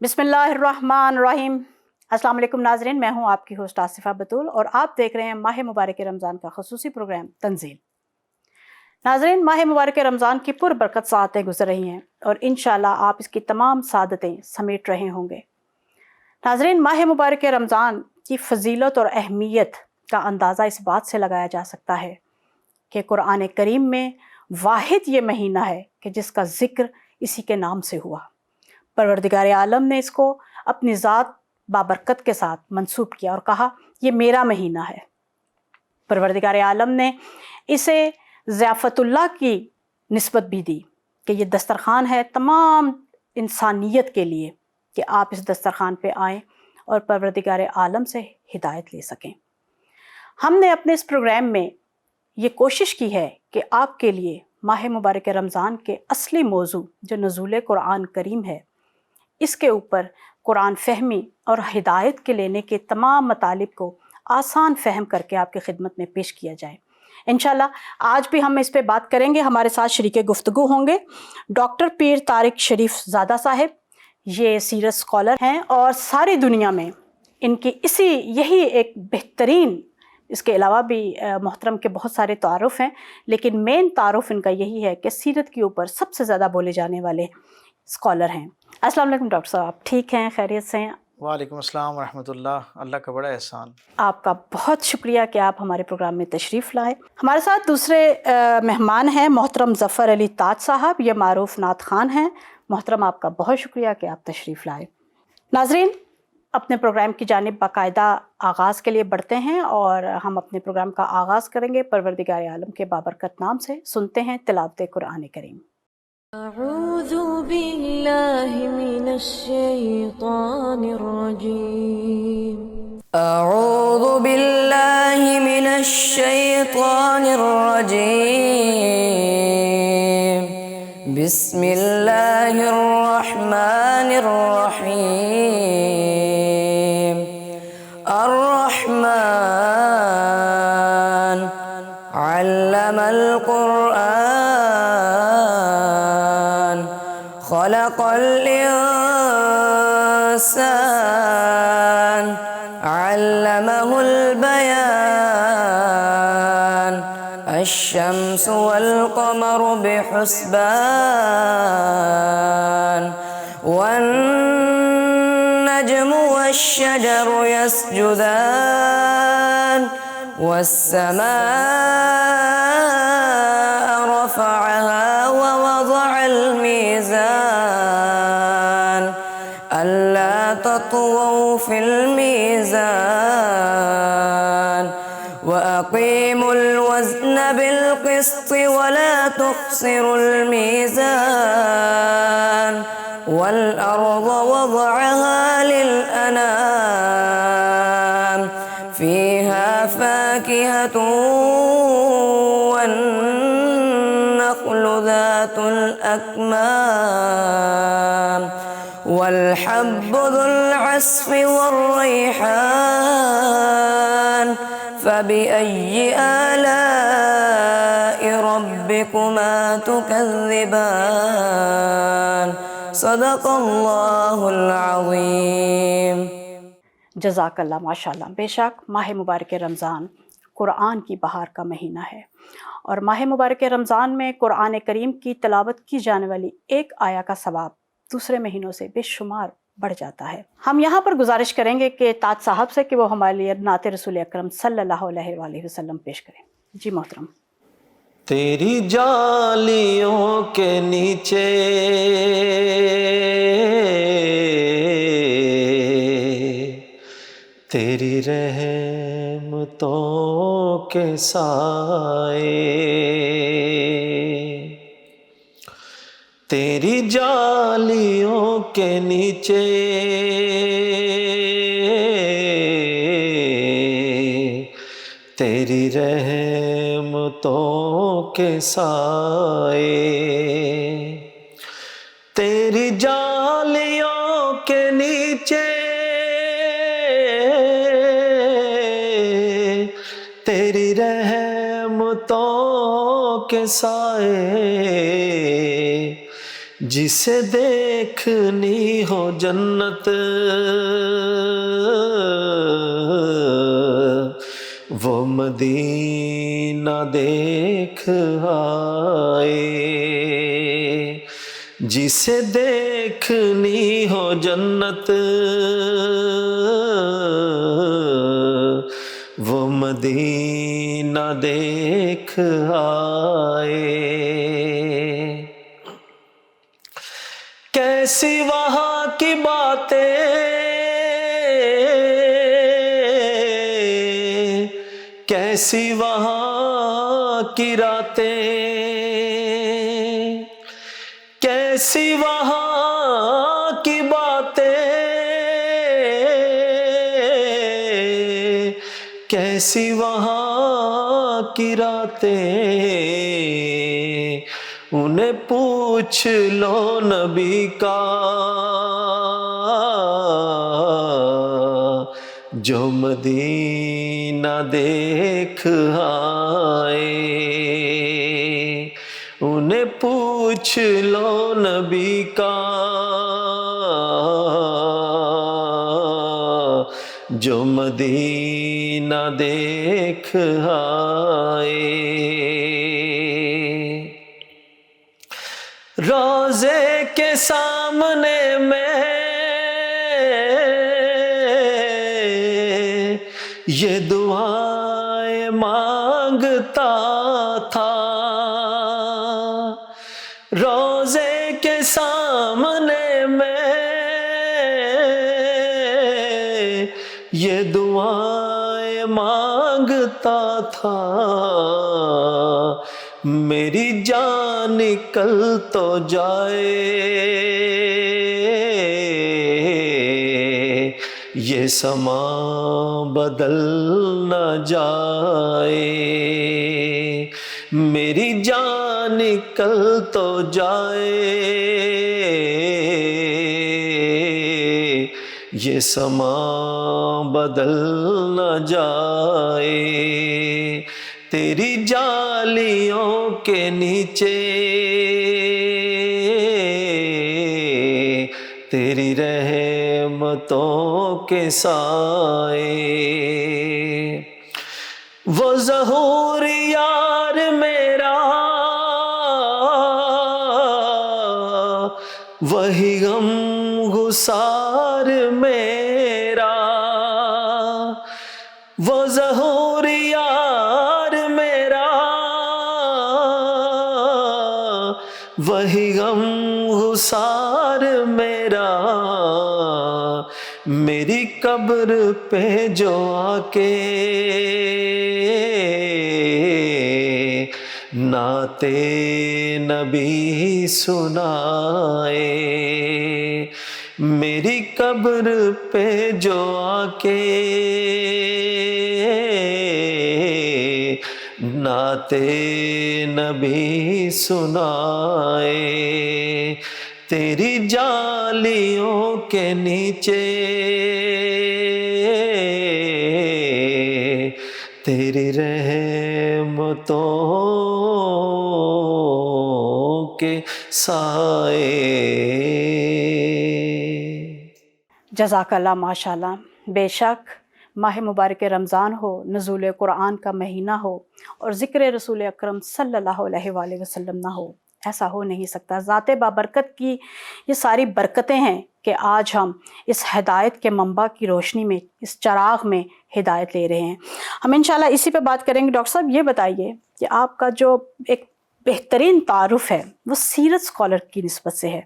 بسم اللہ الرحمن الرحیم۔ السلام علیکم ناظرین، میں ہوں آپ کی ہوسٹ آصفہ بطول اور آپ دیکھ رہے ہیں ماہ مبارک رمضان کا خصوصی پروگرام تنزیل۔ ناظرین، ماہ مبارک رمضان کی پر برکت ساعتیں گزر رہی ہیں اور انشاءاللہ آپ اس کی تمام سعادتیں سمیٹ رہے ہوں گے۔ ناظرین، ماہ مبارک رمضان کی فضیلت اور اہمیت کا اندازہ اس بات سے لگایا جا سکتا ہے کہ قرآن کریم میں واحد یہ مہینہ ہے کہ جس کا ذکر اسی کے نام سے ہوا۔ پروردگار عالم نے اس کو اپنی ذات بابرکت کے ساتھ منسوب کیا اور کہا یہ میرا مہینہ ہے۔ پروردگار عالم نے اسے ضیافت اللہ کی نسبت بھی دی کہ یہ دسترخوان ہے تمام انسانیت کے لیے کہ آپ اس دسترخوان پہ آئیں اور پروردگار عالم سے ہدایت لے سکیں۔ ہم نے اپنے اس پروگرام میں یہ کوشش کی ہے کہ آپ کے لیے ماہ مبارک رمضان کے اصلی موضوع جو نزول قرآن کریم ہے، اس کے اوپر قرآن فہمی اور ہدایت کے لینے کے تمام مطالب کو آسان فہم کر کے آپ کی خدمت میں پیش کیا جائے۔ انشاءاللہ آج بھی ہم اس پہ بات کریں گے۔ ہمارے ساتھ شریک گفتگو ہوں گے ڈاکٹر پیر طارق شریف زادہ صاحب۔ یہ سیرت اسکالر ہیں اور ساری دنیا میں ان کی یہی ایک بہترین، اس کے علاوہ بھی محترم کے بہت سارے تعارف ہیں، لیکن مین تعارف ان کا یہی ہے کہ سیرت کے اوپر سب سے زیادہ بولے جانے والے اسکالر ہیں۔ السلام علیکم ڈاکٹر صاحب، آپ ٹھیک ہیں؟ خیریت سے ہیں؟ وعلیکم السلام ورحمۃ اللہ، اللہ کا بڑا احسان۔ آپ کا بہت شکریہ کہ آپ ہمارے پروگرام میں تشریف لائے۔ ہمارے ساتھ دوسرے مہمان ہیں محترم ظفر علی تاج صاحب، یہ معروف نعت خوان ہیں۔ محترم، آپ کا بہت شکریہ کہ آپ تشریف لائے۔ ناظرین، اپنے پروگرام کی جانب باقاعدہ آغاز کے لیے بڑھتے ہیں اور ہم اپنے پروگرام کا آغاز کریں گے پروردگار عالم کے بابرکت نام سے۔ سنتے ہیں تلاوت قرآن کریم۔ اعوذ باللہ من الشیطان الرجیم، اعوذ باللہ من الشیطان الرجیم، بسم اللہ الرحمن الرحیم۔ الرحمن علم القرآن، خلق الإنسان، علمه البيان، الشمس والقمر بحسبان، والنجم والشجر يسجدان، والسماء رفعها ووضع الميزان، ألا تطغوا في الميزان، وأقيموا الوزن بالقسط ولا تخسروا الميزان، والأرض وضعها للأنام، فيها فاكهة والنخل ذات الأكمام، والحب ذو العصف والريحان، فبأي آلاء ربكما تكذبان، صدق اللہ العظیم۔ جزاک اللہ، ماشاء اللہ۔ بے شک ماہ مبارک رمضان قرآن کی بہار کا مہینہ ہے، اور ماہ مبارک رمضان میں قرآن کریم کی تلاوت کی جانے والی ایک آیا کا ثواب دوسرے مہینوں سے بے شمار بڑھ جاتا ہے۔ ہم یہاں پر گزارش کریں گے کہ تاج صاحب سے کہ وہ ہمارے لیے نعت رسول اکرم صلی اللہ علیہ وآلہ وسلم پیش کریں۔ جی محترم۔ تیری جالیوں کے نیچے تیری رحمتوں کے سائے، تیری جالیوں کے نیچے تیری رحمتوں کے سائے، تیری جالیوں کے نیچے تیری رحمتوں کے سائے، جسے دیکھنی ہو جنت وہ مدینہ دیکھ آئے، جسے دیکھنی ہو جنت وہ مدینہ دیکھ آئے۔ کیسی وہاں کی باتیں، کیسی وہاں کی راتیں، کیسی وہاں کی باتیں، کیسی وہاں کی راتیں، انہیں پوچھ لو نبی کا جو مدینہ دیکھ آئے، انہیں پوچھ لو نبی کا جو مدینہ دیکھ آئے۔ روضے کے سامنے میں یہ دعائیں مانگتا تھا، روضے کے سامنے میں یہ دعائیں مانگتا تھا، میری جان نکل تو جائے یہ سما بدل نہ جائے، میری جان نکل تو جائے یہ سما بدل نہ جائے، تیری جالیوں کے نیچے تیری رحمتوں کے سائے، وہ ظہور یار میرا وہی غم گسار میرا، وہ ظہور یار میرا وہی غم گسار میرا، میری قبر پہ جو آ کے نعت نبی سنائے، میری قبر پہ جو آ کے نعت نبی سنائے، تیری جالیوں کے نیچے تیری رحمتوں کے سائے۔ جزاک اللہ، ماشاء اللہ۔ بے شک ماہ مبارک رمضان ہو، نزول قرآن کا مہینہ ہو اور ذکر رسول اکرم صلی اللہ علیہ وآلہ وسلم نہ ہو، ایسا ہو نہیں سکتا۔ ذات بابرکت کی یہ ساری برکتیں ہیں کہ آج ہم اس ہدایت کے منبع کی روشنی میں، اس چراغ میں ہدایت لے رہے ہیں۔ ہم انشاءاللہ اسی پہ بات کریں گے۔ ڈاکٹر صاحب یہ بتائیے کہ آپ کا جو ایک بہترین تعارف ہے وہ سیرت اسکالر کی نسبت سے ہے،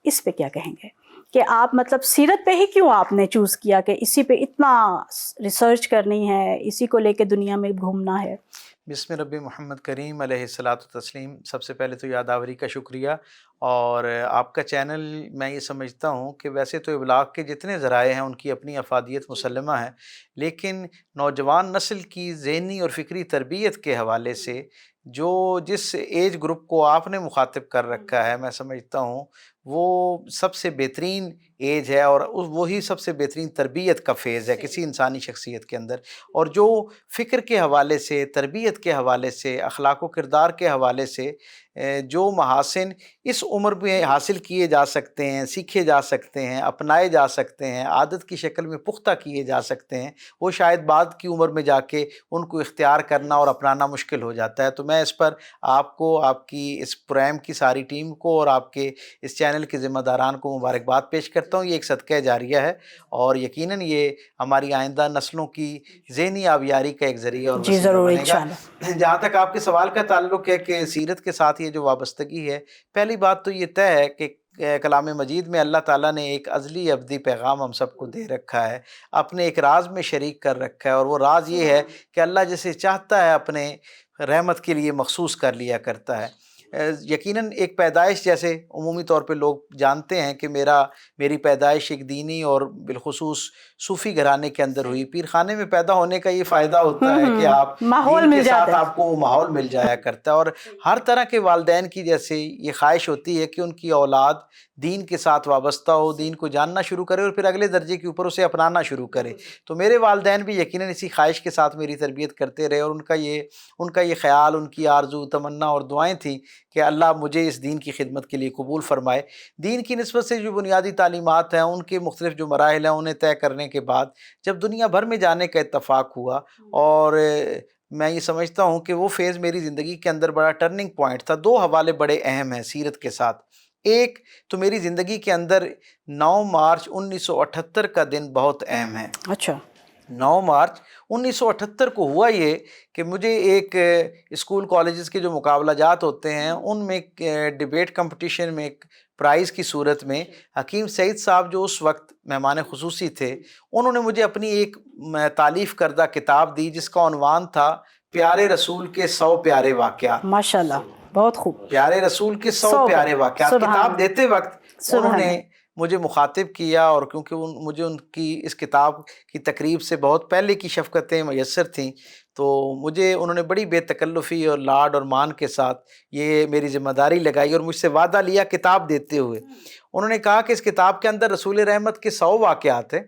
اس پہ کیا کہیں گے کہ آپ مطلب سیرت پہ ہی کیوں آپ نے چوز کیا کہ اسی پہ اتنا ریسرچ کرنی ہے، اسی کو لے کے دنیا میں گھومنا ہے؟ بسم رب محمد کریم علیہ الصلاۃ والتسلیم۔ سب سے پہلے تو یادآوری کا شکریہ، اور آپ کا چینل میں یہ سمجھتا ہوں کہ ویسے تو ابلاغ کے جتنے ذرائع ہیں ان کی اپنی افادیت مسلمہ ہے، لیکن نوجوان نسل کی ذہنی اور فکری تربیت کے حوالے سے جو جس ایج گروپ کو آپ نے مخاطب کر رکھا ہے، میں سمجھتا ہوں وہ سب سے بہترین ایج ہے اور وہی سب سے بہترین تربیت کا فیز ہے کسی انسانی شخصیت کے اندر، اور جو فکر کے حوالے سے، تربیت کے حوالے سے، اخلاق و کردار کے حوالے سے جو محاسن اس عمر میں حاصل کیے جا سکتے ہیں، سیکھے جا سکتے ہیں، اپنائے جا سکتے ہیں، عادت کی شکل میں پختہ کیے جا سکتے ہیں، وہ شاید بعد کی عمر میں جا کے ان کو اختیار کرنا اور اپنانا مشکل ہو جاتا ہے۔ تو میں اس پر آپ کو، آپ کی اس پروگرام کی ساری ٹیم کو اور آپ کے اس چینل کے ذمہ داران کو مبارکباد پیش کرتا ہوں۔ یہ ایک صدقہ جاریہ ہے اور یقیناً یہ ہماری آئندہ نسلوں کی ذہنی آبیاری کا ایک ذریعہ اور جی وسیلہ ضرور بنے گا۔ انشاءاللہ۔ جہاں تک آپ کے سوال کا تعلق ہے کہ سیرت کے ساتھ یہ جو وابستگی ہے، پہلی بات تو یہ طے ہے کہ کلام مجید میں اللہ تعالیٰ نے ایک ازلی ابدی پیغام ہم سب کو دے رکھا ہے، اپنے ایک راز میں شریک کر رکھا ہے، اور وہ راز یہ ہے کہ اللہ جسے چاہتا ہے اپنے رحمت کے لیے مخصوص کر لیا کرتا ہے۔ یقیناً ایک پیدائش، جیسے عمومی طور پہ لوگ جانتے ہیں کہ میری پیدائش ایک دینی اور بالخصوص صوفی گھرانے کے اندر ہوئی۔ پیر خانے میں پیدا ہونے کا یہ فائدہ ہوتا ہے کہ آپ ماحول دین مل کے ساتھ جاتا ہے۔ آپ کو وہ ماحول مل جایا کرتا ہے، اور ہر طرح کے والدین کی جیسے یہ خواہش ہوتی ہے کہ ان کی اولاد دین کے ساتھ وابستہ ہو، دین کو جاننا شروع کرے اور پھر اگلے درجے کے اوپر اسے اپنانا شروع کرے۔ تو میرے والدین بھی یقیناً اسی خواہش کے ساتھ میری تربیت کرتے رہے، اور ان کا یہ خیال، ان کی آرزو، تمنا اور دعائیں تھیں کہ اللہ مجھے اس دین کی خدمت کے لیے قبول فرمائے۔ دین کی نسبت سے جو بنیادی تعلیمات ہیں، ان کے مختلف جو مراحل ہیں، انہیں طے کرنے کے بعد جب دنیا بھر میں جانے کا اتفاق ہوا، اور میں یہ سمجھتا ہوں کہ وہ فیز میری زندگی کے اندر بڑا ٹرننگ پوائنٹ تھا۔ دو حوالے بڑے اہم ہیں سیرت کے ساتھ۔ ایک تو میری زندگی کے اندر 9 مارچ 1978 کا دن بہت اہم ہے۔ اچھا۔ 9 مارچ 1978 کو ہوا یہ کہ مجھے ایک اسکول کالجز کے جو مقابلہ جات ہوتے ہیں ان میں ڈیبیٹ کمپٹیشن میں ایک پرائز کی صورت میں حکیم سعید صاحب جو اس وقت مہمان خصوصی تھے، انہوں نے مجھے اپنی ایک تالیف کردہ کتاب دی جس کا عنوان تھا پیارے رسول کے 100 پیارے واقعات۔ ماشاءاللہ، بہت خوب۔ پیارے رسول کے 100 پیارے واقعات۔ کتاب دیتے وقت انہوں نے مجھے مخاطب کیا، اور کیونکہ مجھے ان کی اس کتاب کی تقریب سے بہت پہلے کی شفقتیں میسر تھیں، تو مجھے انہوں نے بڑی بے تکلفی اور لاڈ اور مان کے ساتھ یہ میری ذمہ داری لگائی اور مجھ سے وعدہ لیا کتاب دیتے ہوئے۔ انہوں نے کہا کہ اس کتاب کے اندر رسول رحمت کے 100 واقعات ہیں،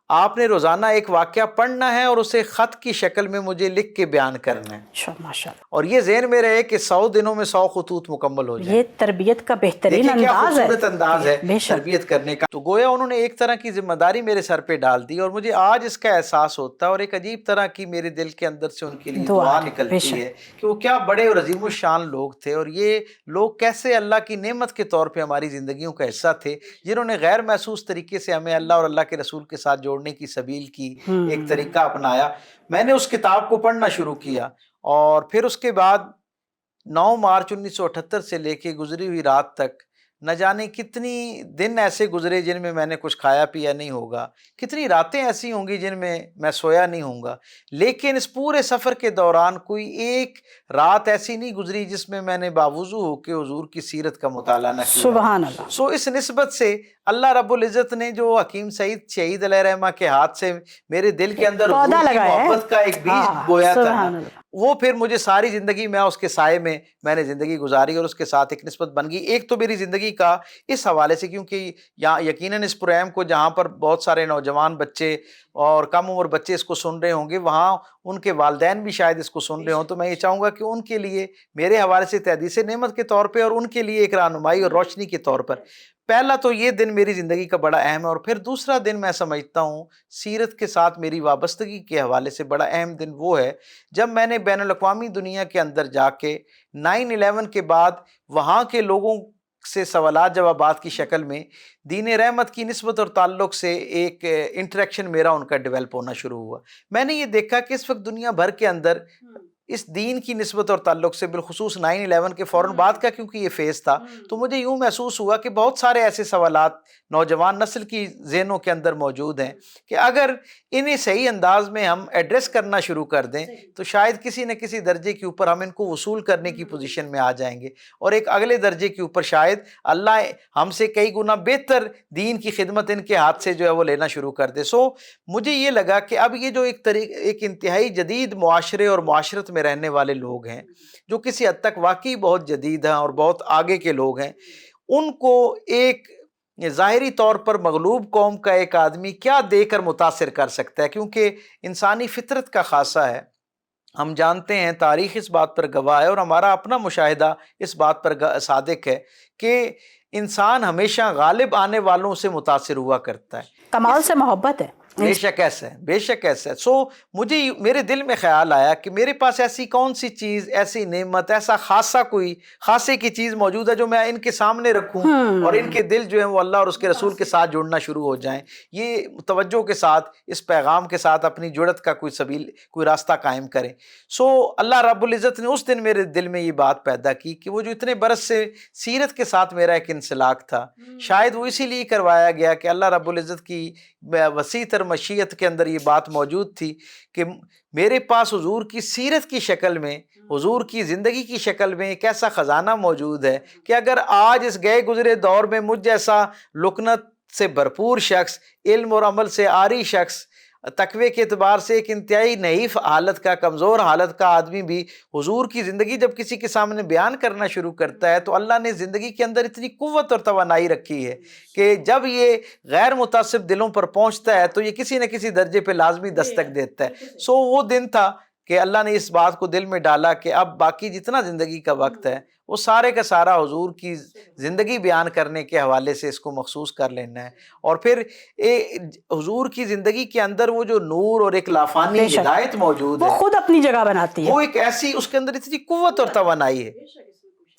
آپ نے روزانہ ایک واقعہ پڑھنا ہے اور اسے خط کی شکل میں مجھے لکھ کے بیان کرنا ہے، اچھا ماشاءاللہ۔ اور یہ ذہن میں رہے کہ 100 دنوں میں 100 خطوط مکمل ہو جائیں۔ یہ تربیت کا بہترین دیکھیں کیا انداز ہے، خوبصورت انداز ہے بے شک۔ تربیت کرنے کا۔ تو گویا انہوں نے ایک طرح کی ذمہ داری میرے سر پہ ڈال دی، اور مجھے آج اس کا احساس ہوتا ہے، اور ایک عجیب طرح کی میرے دل کے اندر سے ان کے لیے دعا نکلتی ہے کہ وہ کیا بڑے اور عظیم الشان لوگ تھے، اور یہ لوگ کیسے اللہ کی نعمت کے طور پہ ہماری زندگیوں کا حصہ تھے، جنہوں نے غیر محسوس طریقے سے ہمیں اللہ اور اللہ کے رسول کے ساتھ جوڑنے کی سبیل کی ایک طریقہ اپنایا۔ میں نے اس کتاب کو پڑھنا شروع کیا، اور پھر اس کے بعد 9 مارچ 1978 سے لے کے گزری ہوئی رات تک نہ جانے کتنی دن ایسے گزرے جن میں نے کچھ کھایا پیا نہیں ہوگا، کتنی راتیں ایسی ہوں گی جن میں سویا نہیں ہوں گا، لیکن اس پورے سفر کے دوران کوئی ایک رات ایسی نہیں گزری جس میں نے باوضو ہو کے حضور کی سیرت کا مطالعہ نہ کیا۔ سبحان اللہ۔ سو اس نسبت سے اللہ رب العزت نے جو حکیم سعید شہید علیہ رحمہ کے ہاتھ سے میرے دل کے اندر حضور کی محبت کا ایک بیج بویا تھا، وہ پھر مجھے ساری زندگی میں اس کے سائے میں نے زندگی گزاری، اور اس کے ساتھ ایک نسبت بن گئی۔ ایک تو میری زندگی کا اس حوالے سے، کیونکہ یقیناً اس پروگرام کو جہاں پر بہت سارے نوجوان بچے اور کم عمر بچے اس کو سن رہے ہوں گے، وہاں ان کے والدین بھی شاید اس کو سن رہے ہوں، تو میں یہ چاہوں گا کہ ان کے لیے میرے حوالے سے تحدیث نعمت کے طور پہ، اور ان کے لیے ایک رہنمائی اور روشنی کے طور پر، پہلا تو یہ دن میری زندگی کا بڑا اہم ہے، اور پھر دوسرا دن میں سمجھتا ہوں سیرت کے ساتھ میری وابستگی کے حوالے سے بڑا اہم دن وہ ہے جب میں نے بین الاقوامی دنیا کے اندر جا کے 9/11 کے بعد وہاں کے لوگوں سے سوالات جوابات کی شکل میں دین رحمت کی نسبت اور تعلق سے ایک انٹریکشن میرا ان کا ڈیولپ ہونا شروع ہوا۔ میں نے یہ دیکھا کہ اس وقت دنیا بھر کے اندر اس دین کی نسبت اور تعلق سے، بالخصوص 9/11 کے فوراً بعد کا کیونکہ یہ فیز تھا، تو مجھے یوں محسوس ہوا کہ بہت سارے ایسے سوالات نوجوان نسل کی ذہنوں کے اندر موجود ہیں کہ اگر انہیں صحیح انداز میں ہم ایڈریس کرنا شروع کر دیں تو شاید کسی نہ کسی درجے کے اوپر ہم ان کو وصول کرنے کی پوزیشن میں آ جائیں گے، اور ایک اگلے درجے کے اوپر شاید اللہ ہم سے کئی گنا بہتر دین کی خدمت ان کے ہاتھ سے جو ہے وہ لینا شروع کر دے۔ سو مجھے یہ لگا کہ اب یہ جو ایک انتہائی جدید معاشرے اور معاشرت میں رہنے والے لوگ ہیں، جو کسی حد تک واقعی بہت جدید ہیں اور بہت آگے کے لوگ ہیں، ان کو ایک ظاہری طور پر مغلوب قوم کا ایک آدمی کیا دے کر متاثر کر سکتا ہے؟ کیونکہ انسانی فطرت کا خاصہ ہے، ہم جانتے ہیں، تاریخ اس بات پر گواہ ہے اور ہمارا اپنا مشاہدہ اس بات پر صادق ہے کہ انسان ہمیشہ غالب آنے والوں سے متاثر ہوا کرتا ہے، کمال سے محبت ہے، بے شک ایسا ہے، بے شک ایسا ہے۔ سو مجھے میرے دل میں خیال آیا کہ میرے پاس ایسی کون سی چیز، ایسی نعمت، ایسا کوئی خاصے کی چیز موجود ہے جو میں ان کے سامنے رکھوں اور ان کے دل جو ہیں وہ اللہ اور اس کے رسول کے ساتھ جڑنا شروع ہو جائیں، یہ توجہ کے ساتھ اس پیغام کے ساتھ اپنی جڑت کا کوئی راستہ قائم کریں۔ سو اللہ رب العزت نے اس دن میرے دل میں یہ بات پیدا کی کہ وہ جو اتنے برس سے سیرت کے ساتھ میرا ایک انسلاک تھا، شاید وہ اسی لیے کروایا گیا کہ اللہ رب العزت کی وسیع تر مشیت کے اندر یہ بات موجود تھی کہ میرے پاس حضور کی سیرت کی شکل میں، حضور کی زندگی کی شکل میں ایک ایسا خزانہ موجود ہے کہ اگر آج اس گئے گزرے دور میں مجھ جیسا لکنت سے بھرپور شخص، علم اور عمل سے عاری شخص، تقوی کے اعتبار سے ایک انتہائی نحیف حالت کا، کمزور حالت کا آدمی بھی حضور کی زندگی جب کسی کے سامنے بیان کرنا شروع کرتا ہے تو اللہ نے زندگی کے اندر اتنی قوت اور توانائی رکھی ہے کہ جب یہ غیر متعصب دلوں پر پہنچتا ہے تو یہ کسی نہ کسی درجے پہ لازمی دستک دیتا ہے۔ سو وہ دن تھا کہ اللہ نے اس بات کو دل میں ڈالا کہ اب باقی جتنا زندگی کا وقت ہے وہ سارے کا سارا حضور کی زندگی بیان کرنے کے حوالے سے اس کو مخصوص کر لینا ہے، اور پھر حضور کی زندگی کے اندر وہ جو نور اور ایک لافانی ہدایت موجود ہے وہ خود اپنی جگہ بناتی ہے، وہ ایک ایسی اس کے اندر اتنی قوت اور توانائی ہے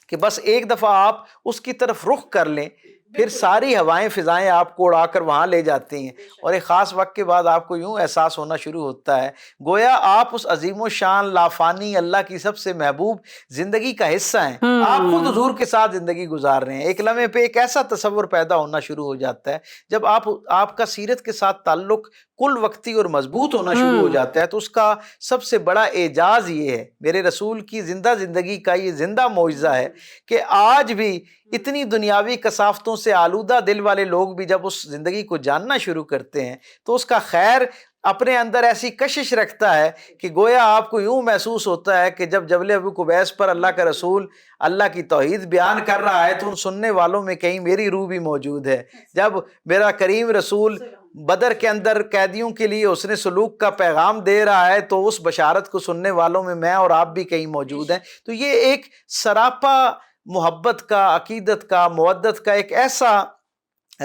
کہ بس ایک دفعہ آپ اس کی طرف رخ کر لیں، پھر ساری ہوائیں فضائیں آپ کو اڑا کر وہاں لے جاتی ہیں، اور ایک خاص وقت کے بعد آپ کو یوں احساس ہونا شروع ہوتا ہے گویا آپ اس عظیم و شان لافانی اللہ کی سب سے محبوب زندگی کا حصہ ہیں، آپ خود حضور کے ساتھ زندگی گزار رہے ہیں۔ ایک لمحے پہ ایک ایسا تصور پیدا ہونا شروع ہو جاتا ہے جب آپ کا سیرت کے ساتھ تعلق کل وقتی اور مضبوط ہونا شروع ہو جاتا ہے تو اس کا سب سے بڑا اعجاز یہ ہے، میرے رسول کی زندہ زندگی کا یہ زندہ معجزہ ہے کہ آج بھی اتنی دنیاوی کثافتوں سے آلودہ دل والے لوگ بھی جب اس زندگی کو جاننا شروع کرتے ہیں تو اس کا خیر اپنے اندر ایسی کشش رکھتا ہے کہ گویا آپ کو یوں محسوس ہوتا ہے کہ جب جبل ابو قبیس پر اللہ کا رسول اللہ کی توحید بیان کر رہا ہے تو ان سننے والوں میں کہیں میری روح بھی موجود ہے، جب میرا کریم رسول بدر کے اندر قیدیوں کے لیے حسن سلوک کا پیغام دے رہا ہے تو اس بشارت کو سننے والوں میں اور آپ بھی کہیں موجود ہیں۔ تو یہ ایک سراپا محبت کا، عقیدت کا، مودت کا ایک ایسا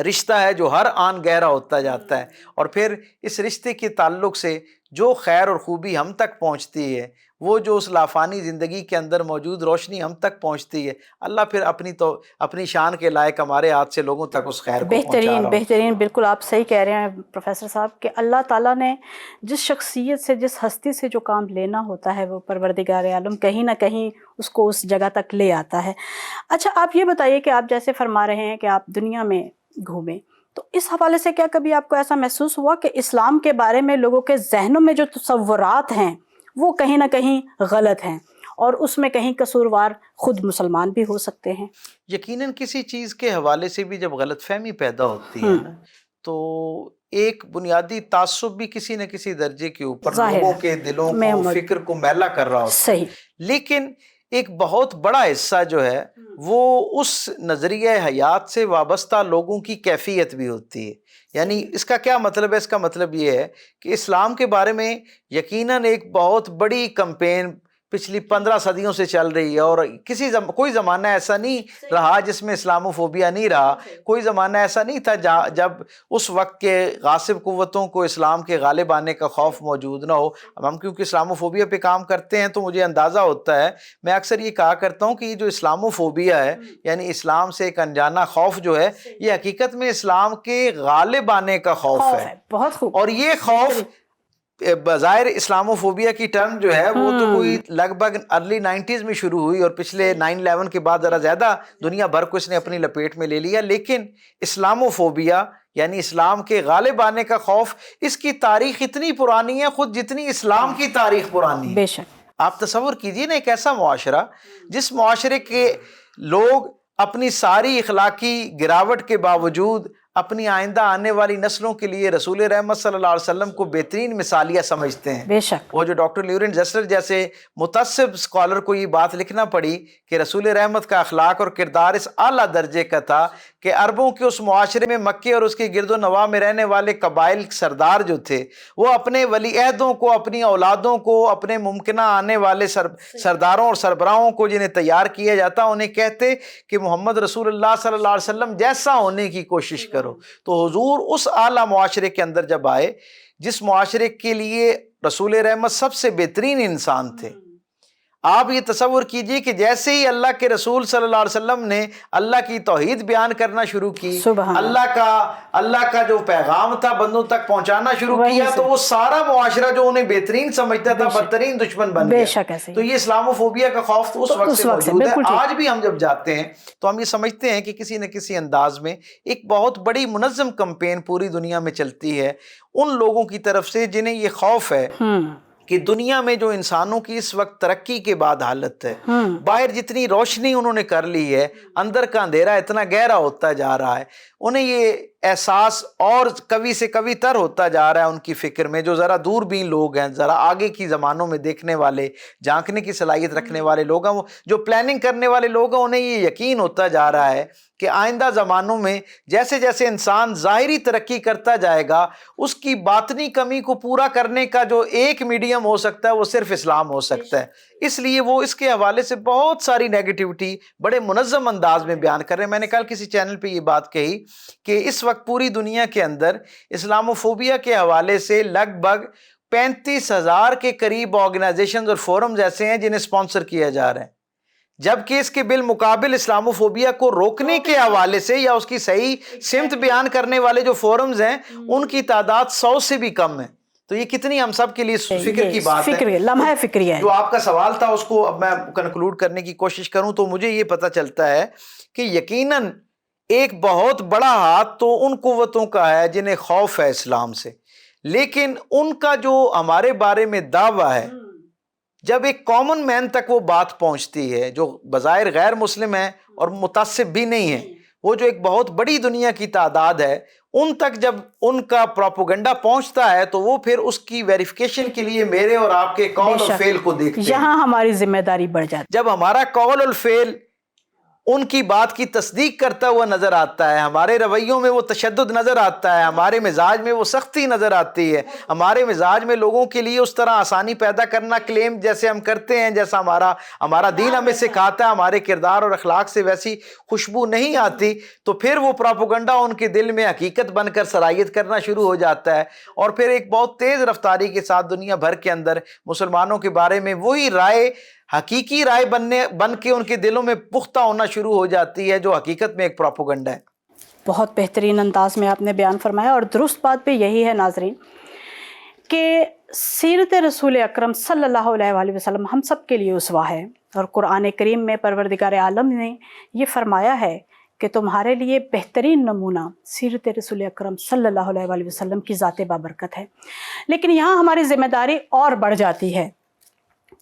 رشتہ ہے جو ہر آن گہرا ہوتا جاتا ہے، اور پھر اس رشتے کے تعلق سے جو خیر اور خوبی ہم تک پہنچتی ہے، وہ جو اس لافانی زندگی کے اندر موجود روشنی ہم تک پہنچتی ہے، اللہ پھر اپنی شان کے لائق ہمارے ہاتھ سے لوگوں تک اس خیر کو پہنچا رہا ہوں۔ بہترین، بالکل آپ صحیح کہہ رہے ہیں پروفیسر صاحب کہ اللہ تعالیٰ نے جس شخصیت سے، جس ہستی سے جو کام لینا ہوتا ہے وہ پروردگار عالم کہیں نہ کہیں اس کو اس جگہ تک لے آتا ہے۔ اچھا آپ یہ بتائیے کہ آپ جیسے فرما رہے ہیں کہ آپ دنیا میں گھومیں، تو اس حوالے سے کیا کبھی آپ کو ایسا محسوس ہوا کہ اسلام کے بارے میں لوگوں کے ذہنوں میں جو تصورات ہیں وہ کہیں نہ کہیں غلط ہیں اور اس میں کہیں قصوروار خود مسلمان بھی ہو سکتے ہیں؟ یقیناً کسی چیز کے حوالے سے بھی جب غلط فہمی پیدا ہوتی ہے نا تو ایک بنیادی تعصب بھی کسی نہ کسی درجے کے اوپر لوگوں کے دلوں کو، فکر کو میلا کر رہا ہوتا ہے، لیکن ایک بہت بڑا حصہ جو ہے وہ اس نظریہ حیات سے وابستہ لوگوں کی کیفیت بھی ہوتی ہے۔ یعنی اس کا کیا مطلب ہے؟ اس کا مطلب یہ ہے کہ اسلام کے بارے میں یقیناً ایک بہت بڑی کمپین پچھلی 15 صدیوں سے چل رہی ہے، اور کوئی زمانہ ایسا نہیں رہا جس میں اسلاموفوبیا نہیں رہا، کوئی زمانہ ایسا نہیں تھا جب اس وقت کے غاصب قوتوں کو اسلام کے غالب آنے کا خوف موجود نہ ہو۔ اب ہم کیونکہ اسلاموفوبیا پہ کام کرتے ہیں تو مجھے اندازہ ہوتا ہے، میں اکثر یہ کہا کرتا ہوں کہ یہ جو اسلاموفوبیا ہے یعنی اسلام سے ایک انجانہ خوف جو ہے، یہ حقیقت میں اسلام کے غالب آنے کا خوف ہے، بہت خوب۔ اور یہ خوف بظاہر اسلاموفوبیا کی ٹرم جو ہے وہ تو کوئی لگ بھگ ارلی 90s میں شروع ہوئی اور پچھلے 9/11 کے بعد ذرا زیادہ دنیا بھر کو اس نے اپنی لپیٹ میں لے لیا، لیکن اسلاموفوبیا یعنی اسلام کے غالب آنے کا خوف، اس کی تاریخ اتنی پرانی ہے خود جتنی اسلام کی تاریخ پرانی ہے۔ بے شک آپ تصور کیجئے نا ایک ایسا معاشرہ جس معاشرے کے لوگ اپنی ساری اخلاقی گراوٹ کے باوجود، اپنی آئندہ آنے والی نسلوں کے لیے رسول رحمت صلی اللہ علیہ وسلم کو بہترین مثالیہ سمجھتے ہیں۔ بے شک۔ وہ جو ڈاکٹر لیورن جسر جیسے متعصب اسکالر کو یہ بات لکھنا پڑی کہ رسول رحمت کا اخلاق اور کردار اس اعلیٰ درجے کا تھا کہ عربوں کے اس معاشرے میں مکے اور اس کے گرد و نواح میں رہنے والے قبائل سردار جو تھے وہ اپنے ولی عہدوں کو، اپنی اولادوں کو، اپنے ممکنہ آنے والے سرداروں اور سربراہوں کو جنہیں تیار کیا جاتا انہیں کہتے کہ محمد رسول اللہ صلی اللہ علیہ وسلم جیسا ہونے کی کوشش کرو۔ تو حضور اس اعلیٰ معاشرے کے اندر جب آئے جس معاشرے کے لیے رسول رحمت سب سے بہترین انسان تھے، آپ یہ تصور کیجئے کہ جیسے ہی اللہ کے رسول صلی اللہ علیہ وسلم نے اللہ کی توحید بیان کرنا شروع کی، اللہ کا جو پیغام تھا بندوں تک پہنچانا شروع کیا، تو وہ سارا معاشرہ جو انہیں بہترین سمجھتا تھا بدترین دشمن بن گیا۔ تو یہ اسلام و فوبیا کا خوف تو اس وقت سے موجود ہے۔ آج بھی ہم جب جاتے ہیں تو ہم یہ سمجھتے ہیں کہ کسی نہ کسی انداز میں ایک بہت بڑی منظم کمپین پوری دنیا میں چلتی ہے ان لوگوں کی طرف سے جنہیں یہ خوف ہے کہ دنیا میں جو انسانوں کی اس وقت ترقی کے بعد حالت ہے، باہر جتنی روشنی انہوں نے کر لی ہے، اندر کا اندھیرا اتنا گہرا ہوتا جا رہا ہے، انہیں یہ احساس اور کبھی سے کبھی تر ہوتا جا رہا ہے ان کی فکر میں، جو ذرا دور بین لوگ ہیں، ذرا آگے کی زمانوں میں دیکھنے والے، جھانکنے کی صلاحیت رکھنے والے لوگ ہیں، وہ جو پلاننگ کرنے والے لوگ ہیں، انہیں یہ یقین ہوتا جا رہا ہے کہ آئندہ زمانوں میں جیسے جیسے انسان ظاہری ترقی کرتا جائے گا اس کی باطنی کمی کو پورا کرنے کا جو ایک میڈیم ہو سکتا ہے وہ صرف اسلام ہو سکتا ہے۔ اس لیے وہ اس کے حوالے سے بہت ساری نیگیٹیوٹی بڑے منظم انداز میں بیان کر رہے ہیں۔ میں نے کل کسی چینل پہ یہ بات کہی کہ اس وقت پوری دنیا کے اندر اسلام و فوبیا کے حوالے سے لگ بھگ 35,000 کے قریب آرگنائزیشنز اور فورمز ایسے ہیں جنہیں سپانسر کیا جا رہا ہے، جبکہ اس کے بالمقابل اسلام و فوبیا کو روکنے کے حوالے سے یا اس کی صحیح سمت بیان کرنے والے جو فورمز ہیں ان کی تعداد 100 سے بھی کم ہے۔ تو یہ کتنی ہم سب کے لیے فکر کی بات ہے، لمحہ فکری ہے۔ جو آپ کا سوال تھا اس کو اب میں کنکلوڈ کرنے کی کوشش کروں تو مجھے یہ پتہ چلتا ہے کہ یقیناً ایک بہت بڑا ہاتھ تو ان قوتوں کا ہے جنہیں خوف ہے اسلام سے، لیکن ان کا جو ہمارے بارے میں دعویٰ ہے، جب ایک کامن مین تک وہ بات پہنچتی ہے جو بظاہر غیر مسلم ہے اور متعصب بھی نہیں ہے، وہ جو ایک بہت بڑی دنیا کی تعداد ہے، ان تک جب ان کا پروپیگنڈا پہنچتا ہے تو وہ پھر اس کی ویریفیکیشن کے لیے میرے اور آپ کے قول اور فعل کو دیکھتے ہیں۔ یہاں ہماری ذمہ داری بڑھ جاتی ہے۔ جب ہمارا قول اور فعل ان کی بات کی تصدیق کرتا ہوا نظر آتا ہے، ہمارے رویوں میں وہ تشدد نظر آتا ہے، ہمارے مزاج میں وہ سختی نظر آتی ہے، ہمارے مزاج میں لوگوں کے لیے اس طرح آسانی پیدا کرنا کلیم جیسے ہم کرتے ہیں، جیسا ہمارا دین ہمیں سکھاتا ہے، ہمارے کردار اور اخلاق سے ویسی خوشبو نہیں آتی، تو پھر وہ پروپیگنڈا ان کے دل میں حقیقت بن کر صلاحیت کرنا شروع ہو جاتا ہے، اور پھر ایک بہت تیز رفتاری کے ساتھ دنیا بھر کے اندر مسلمانوں کے بارے میں وہی رائے حقیقی رائے بن کے ان کے دلوں میں پختہ ہونا شروع ہو جاتی ہے جو حقیقت میں ایک پروپیگنڈا ہے۔ بہت بہترین انداز میں آپ نے بیان فرمایا، اور درست بات بھی یہی ہے ناظرین کہ سیرت رسول اکرم صلی اللہ علیہ وآلہ وسلم ہم سب کے لیے اسوہ ہے، اور قرآن کریم میں پروردگار عالم نے یہ فرمایا ہے کہ تمہارے لیے بہترین نمونہ سیرت رسول اکرم صلی اللہ علیہ وآلہ وسلم کی ذات بابرکت ہے۔ لیکن یہاں ہماری ذمہ داری اور بڑھ جاتی ہے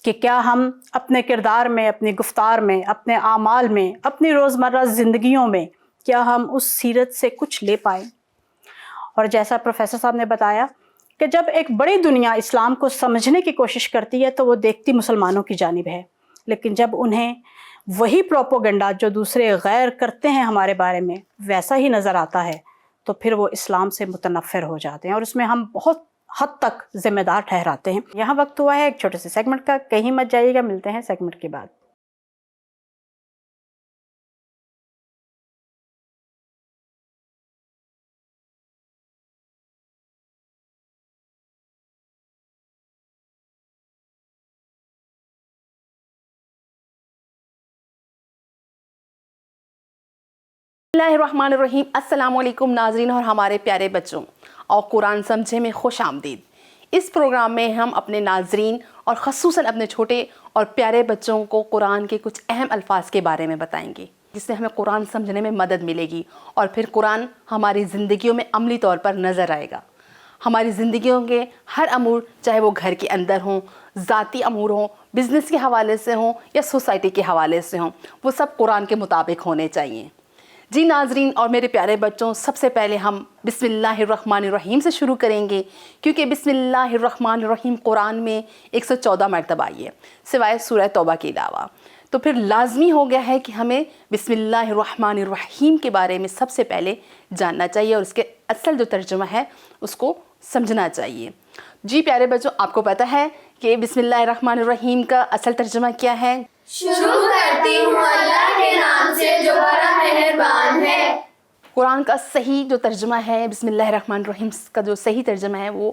کہ کیا ہم اپنے کردار میں، اپنی گفتار میں، اپنے اعمال میں، اپنی روزمرہ زندگیوں میں کیا ہم اس سیرت سے کچھ لے پائیں؟ اور جیسا پروفیسر صاحب نے بتایا کہ جب ایک بڑی دنیا اسلام کو سمجھنے کی کوشش کرتی ہے تو وہ دیکھتی مسلمانوں کی جانب ہے، لیکن جب انہیں وہی پروپیگنڈا جو دوسرے غیر کرتے ہیں ہمارے بارے میں ویسا ہی نظر آتا ہے تو پھر وہ اسلام سے متنفر ہو جاتے ہیں، اور اس میں ہم بہت حد تک ذمہ دار ٹھہراتے ہیں۔ یہاں وقت ہوا ہے ایک چھوٹے سے سیگمنٹ کا، کہیں مت جائیے گا، ملتے ہیں سیگمنٹ کے بعد۔ بسم اللہ الرحمن الرحیم۔ السلام علیکم ناظرین اور ہمارے پیارے بچوں، اور قرآن سمجھے میں خوش آمدید۔ اس پروگرام میں ہم اپنے ناظرین اور خصوصاً اپنے چھوٹے اور پیارے بچوں کو قرآن کے کچھ اہم الفاظ کے بارے میں بتائیں گے، جس سے ہمیں قرآن سمجھنے میں مدد ملے گی، اور پھر قرآن ہماری زندگیوں میں عملی طور پر نظر آئے گا۔ ہماری زندگیوں کے ہر امور، چاہے وہ گھر کے اندر ہوں، ذاتی امور ہوں، بزنس کے حوالے سے ہوں یا سوسائٹی کے حوالے سے ہوں، وہ سب قرآن کے مطابق ہونے چاہیے۔ جی ناظرین اور میرے پیارے بچوں، سب سے پہلے ہم بسم اللہ الرحمن الرحیم سے شروع کریں گے، کیونکہ بسم اللہ الرحمن الرحیم قرآن میں 114 مرتبہ آئی ہے سوائے سورہ توبہ کے علاوہ. تو پھر لازمی ہو گیا ہے کہ ہمیں بسم اللہ الرحمن الرحیم کے بارے میں سب سے پہلے جاننا چاہیے اور اس کے اصل جو ترجمہ ہے اس کو سمجھنا چاہیے. جی پیارے بچوں، آپ کو پتہ ہے کہ بسم اللہ الرحمن الرحیم کا اصل ترجمہ کیا ہے؟ شروع کرتی ہوں اللہ کے نام سے جو بڑا مہربان ہے. قرآن کا صحیح جو ترجمہ ہے بسم اللہ الرحمن الرحیم کا جو صحیح ترجمہ ہے وہ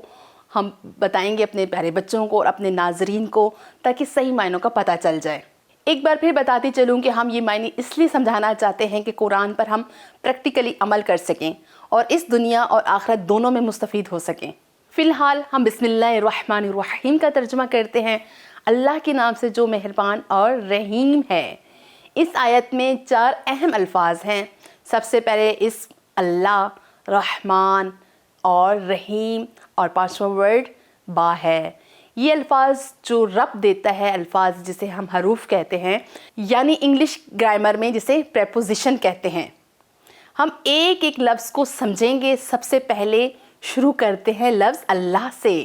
ہم بتائیں گے اپنے پیارے بچوں کو اور اپنے ناظرین کو، تاکہ صحیح معنوں کا پتہ چل جائے. ایک بار پھر بتاتی چلوں کہ ہم یہ معنی اس لیے سمجھانا چاہتے ہیں کہ قرآن پر ہم پریکٹیکلی عمل کر سکیں اور اس دنیا اور آخرت دونوں میں مستفید ہو سکیں. فی الحال ہم بسم اللہ الرحمن الرحیم کا ترجمہ کرتے ہیں، اللہ کے نام سے جو مہربان اور رحیم ہے. اس آیت میں 4 اہم الفاظ ہیں. سب سے پہلے اسم اللہ، رحمان اور رحیم، اور 5واں ورڈ با ہے. یہ الفاظ جو رب دیتا ہے، الفاظ جسے ہم حروف کہتے ہیں، یعنی انگلش گرامر میں جسے پریپوزیشن کہتے ہیں. ہم ایک ایک لفظ کو سمجھیں گے. سب سے پہلے شروع کرتے ہیں لفظ اللہ سے.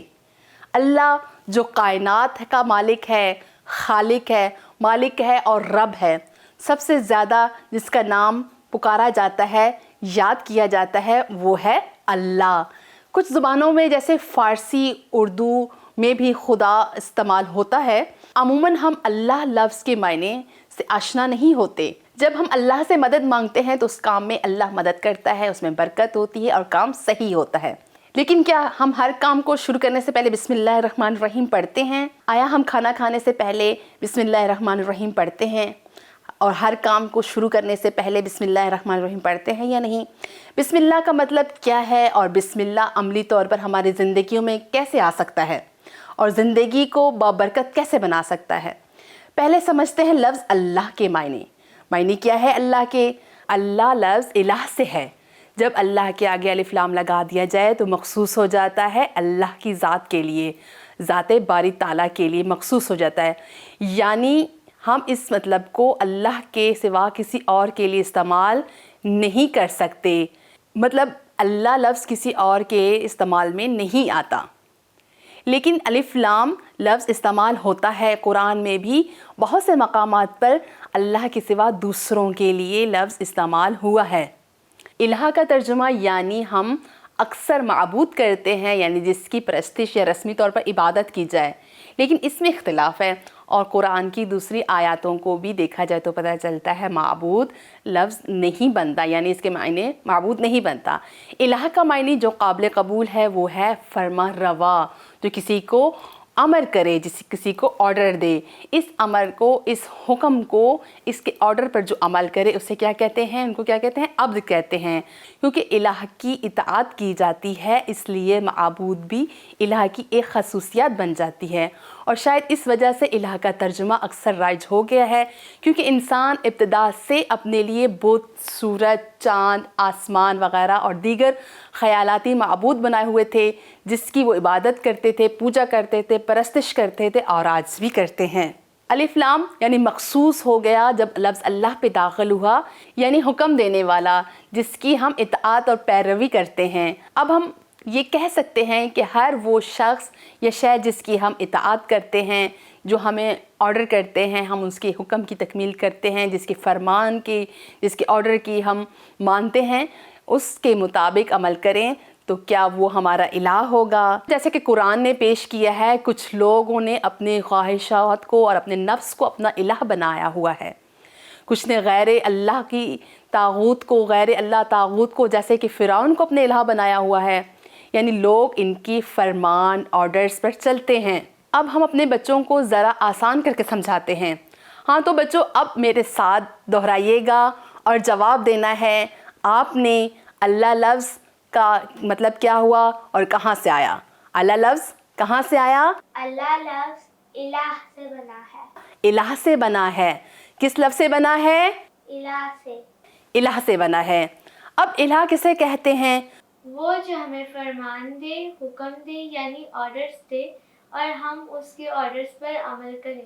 اللہ جو کائنات کا مالک ہے، خالق ہے، مالک ہے اور رب ہے. سب سے زیادہ جس کا نام پکارا جاتا ہے، یاد کیا جاتا ہے، وہ ہے اللہ. کچھ زبانوں میں جیسے فارسی، اردو میں بھی خدا استعمال ہوتا ہے. عموماً ہم اللہ لفظ کے معنی سے آشنا نہیں ہوتے. جب ہم اللہ سے مدد مانگتے ہیں تو اس کام میں اللہ مدد کرتا ہے، اس میں برکت ہوتی ہے اور کام صحیح ہوتا ہے. لیکن کیا ہم ہر کام کو شروع کرنے سے پہلے بسم اللہ الرحمن الرحیم پڑھتے ہیں؟ آیا ہم کھانا کھانے سے پہلے بسم اللہ الرحمن الرحیم پڑھتے ہیں؟ اور ہر کام کو شروع کرنے سے پہلے بسم اللہ الرحمن الرحیم پڑھتے ہیں یا نہیں؟ بسم اللہ کا مطلب کیا ہے اور بسم اللہ عملی طور پر ہماری زندگیوں میں کیسے آ سکتا ہے اور زندگی کو بابرکت کیسے بنا سکتا ہے؟ پہلے سمجھتے ہیں لفظ اللہ کے معنی. معنی کیا ہے اللہ کے؟ اللہ لفظ الہ سے ہے. جب اللہ کے آگے الف لام لگا دیا جائے تو مخصوص ہو جاتا ہے اللہ کی ذات کے لیے، ذات باری تعالیٰ کے لیے مخصوص ہو جاتا ہے. یعنی ہم اس مطلب کو اللہ کے سوا کسی اور کے لیے استعمال نہیں کر سکتے. مطلب اللہ لفظ کسی اور کے استعمال میں نہیں آتا. لیکن الف لام لفظ استعمال ہوتا ہے. قرآن میں بھی بہت سے مقامات پر اللہ کے سوا دوسروں کے لیے لفظ استعمال ہوا ہے. الہ کا ترجمہ یعنی ہم اکثر معبود کرتے ہیں، یعنی جس کی پرستش یا رسمی طور پر عبادت کی جائے. لیکن اس میں اختلاف ہے اور قرآن کی دوسری آیاتوں کو بھی دیکھا جائے تو پتہ چلتا ہے معبود لفظ نہیں بنتا، یعنی اس کے معنی معبود نہیں بنتا. الہ کا معنی جو قابل قبول ہے وہ ہے فرما روا، جو کسی کو امر کرے، کسی کو آرڈر دے. اس امر کو، اس حکم کو، اس کے آرڈر پر جو عمل کرے اسے کیا کہتے ہیں؟ ان کو کیا کہتے ہیں؟ عبد کہتے ہیں. کیونکہ الہ کی اطاعت کی جاتی ہے اس لیے معبود بھی الہ کی ایک خصوصیات بن جاتی ہے. اور شاید اس وجہ سے الہ کا ترجمہ اکثر رائج ہو گیا ہے، کیونکہ انسان ابتدا سے اپنے لیے بت، سورج، چاند، آسمان وغیرہ اور دیگر خیالاتی معبود بنائے ہوئے تھے جس کی وہ عبادت کرتے تھے، پوجا کرتے تھے، پرستش کرتے تھے اور آج بھی کرتے ہیں. الف لام یعنی مخصوص ہو گیا جب لفظ اللہ پہ داخل ہوا، یعنی حکم دینے والا جس کی ہم اطاعت اور پیروی کرتے ہیں. اب ہم یہ کہہ سکتے ہیں کہ ہر وہ شخص یا شے جس کی ہم اطاعت کرتے ہیں، جو ہمیں آرڈر کرتے ہیں، ہم اس کے حکم کی تکمیل کرتے ہیں، جس کے فرمان کی، جس کے آرڈر کی ہم مانتے ہیں، اس کے مطابق عمل کریں تو کیا وہ ہمارا الہ ہوگا؟ جیسے کہ قرآن نے پیش کیا ہے، کچھ لوگوں نے اپنے خواہشات کو اور اپنے نفس کو اپنا الہ بنایا ہوا ہے. کچھ نے غیر اللہ کی طاغوت کو، غیر اللہ طاغوت کو، جیسے کہ فرعون کو اپنے الہ بنایا ہوا ہے. یعنی لوگ ان کی فرمان آرڈرز پر چلتے ہیں. اب ہم اپنے بچوں کو ذرا آسان کر کے سمجھاتے ہیں. ہاں تو بچوں اب میرے ساتھ دہرائیے گا اور جواب دینا ہے. آپ نے اللہ لفظ کا مطلب کیا ہوا اور کہاں سے آیا؟ اللہ لفظ کہاں سے آیا؟ اللہ لفظ الہ سے بنا ہے. الہ سے بنا ہے. کس لفظ سے بنا ہے؟ الہ سے. الہ سے بنا ہے. اب الہ کسے کہتے ہیں؟ وہ جو ہمیں فرمان دے، حکم دے، یعنی آرڈرز دے اور ہم اس کے آرڈرز پر عمل کریں.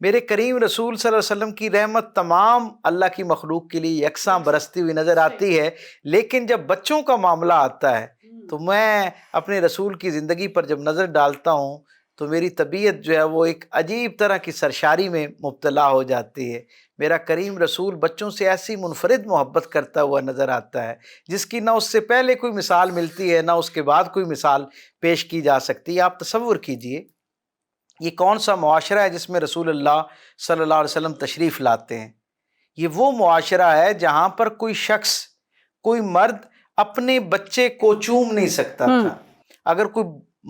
میرے کریم رسول صلی اللہ علیہ وسلم کی رحمت تمام اللہ کی مخلوق کے لیے یکساں برستی ہوئی نظر آتی ہے، لیکن جب بچوں کا معاملہ آتا ہے تو میں اپنے رسول کی زندگی پر جب نظر ڈالتا ہوں تو میری طبیعت جو ہے وہ ایک عجیب طرح کی سرشاری میں مبتلا ہو جاتی ہے۔ میرا کریم رسول بچوں سے ایسی منفرد محبت کرتا ہوا نظر آتا ہے جس کی نہ اس سے پہلے کوئی مثال ملتی ہے، نہ اس کے بعد کوئی مثال پیش کی جا سکتی ہے۔ آپ تصور کیجئے یہ کون سا معاشرہ ہے جس میں رسول اللہ صلی اللہ علیہ وسلم تشریف لاتے ہیں؟ یہ وہ معاشرہ ہے جہاں پر کوئی شخص، کوئی مرد اپنے بچے کو چوم نہیں سکتا تھا۔ اگر کوئی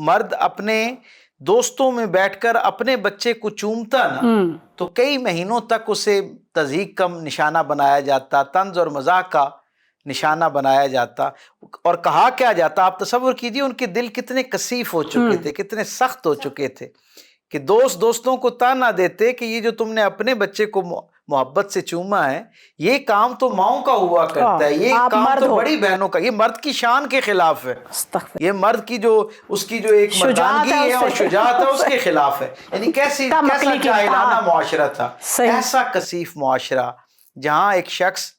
مرد اپنے دوستوں میں بیٹھ کر اپنے بچے کو چومتا نا تو کئی مہینوں تک اسے تضحیک کا نشانہ بنایا جاتا، طنز اور مذاق کا نشانہ بنایا جاتا، اور کہا کیا جاتا، آپ تصور کیجئے ان کے دل کتنے کثیف ہو چکے تھے، کتنے سخت ہو چکے تھے کہ دوستوں کو تانا دیتے کہ یہ جو تم نے اپنے بچے کو محبت سے چوما ہے یہ کام تو ماؤں کا ہوا کرتا ہے، یہ کام تو بڑی بہنوں کا، یہ مرد کی شان کے خلاف ہے، یہ مرد کی جو اس کی جو ایک مردانگی ہے اور شجاعت ہے اس کے خلاف ہے۔ یعنی کیسا جاہلانہ معاشرہ تھا، ایسا کثیف معاشرہ جہاں ایک شخص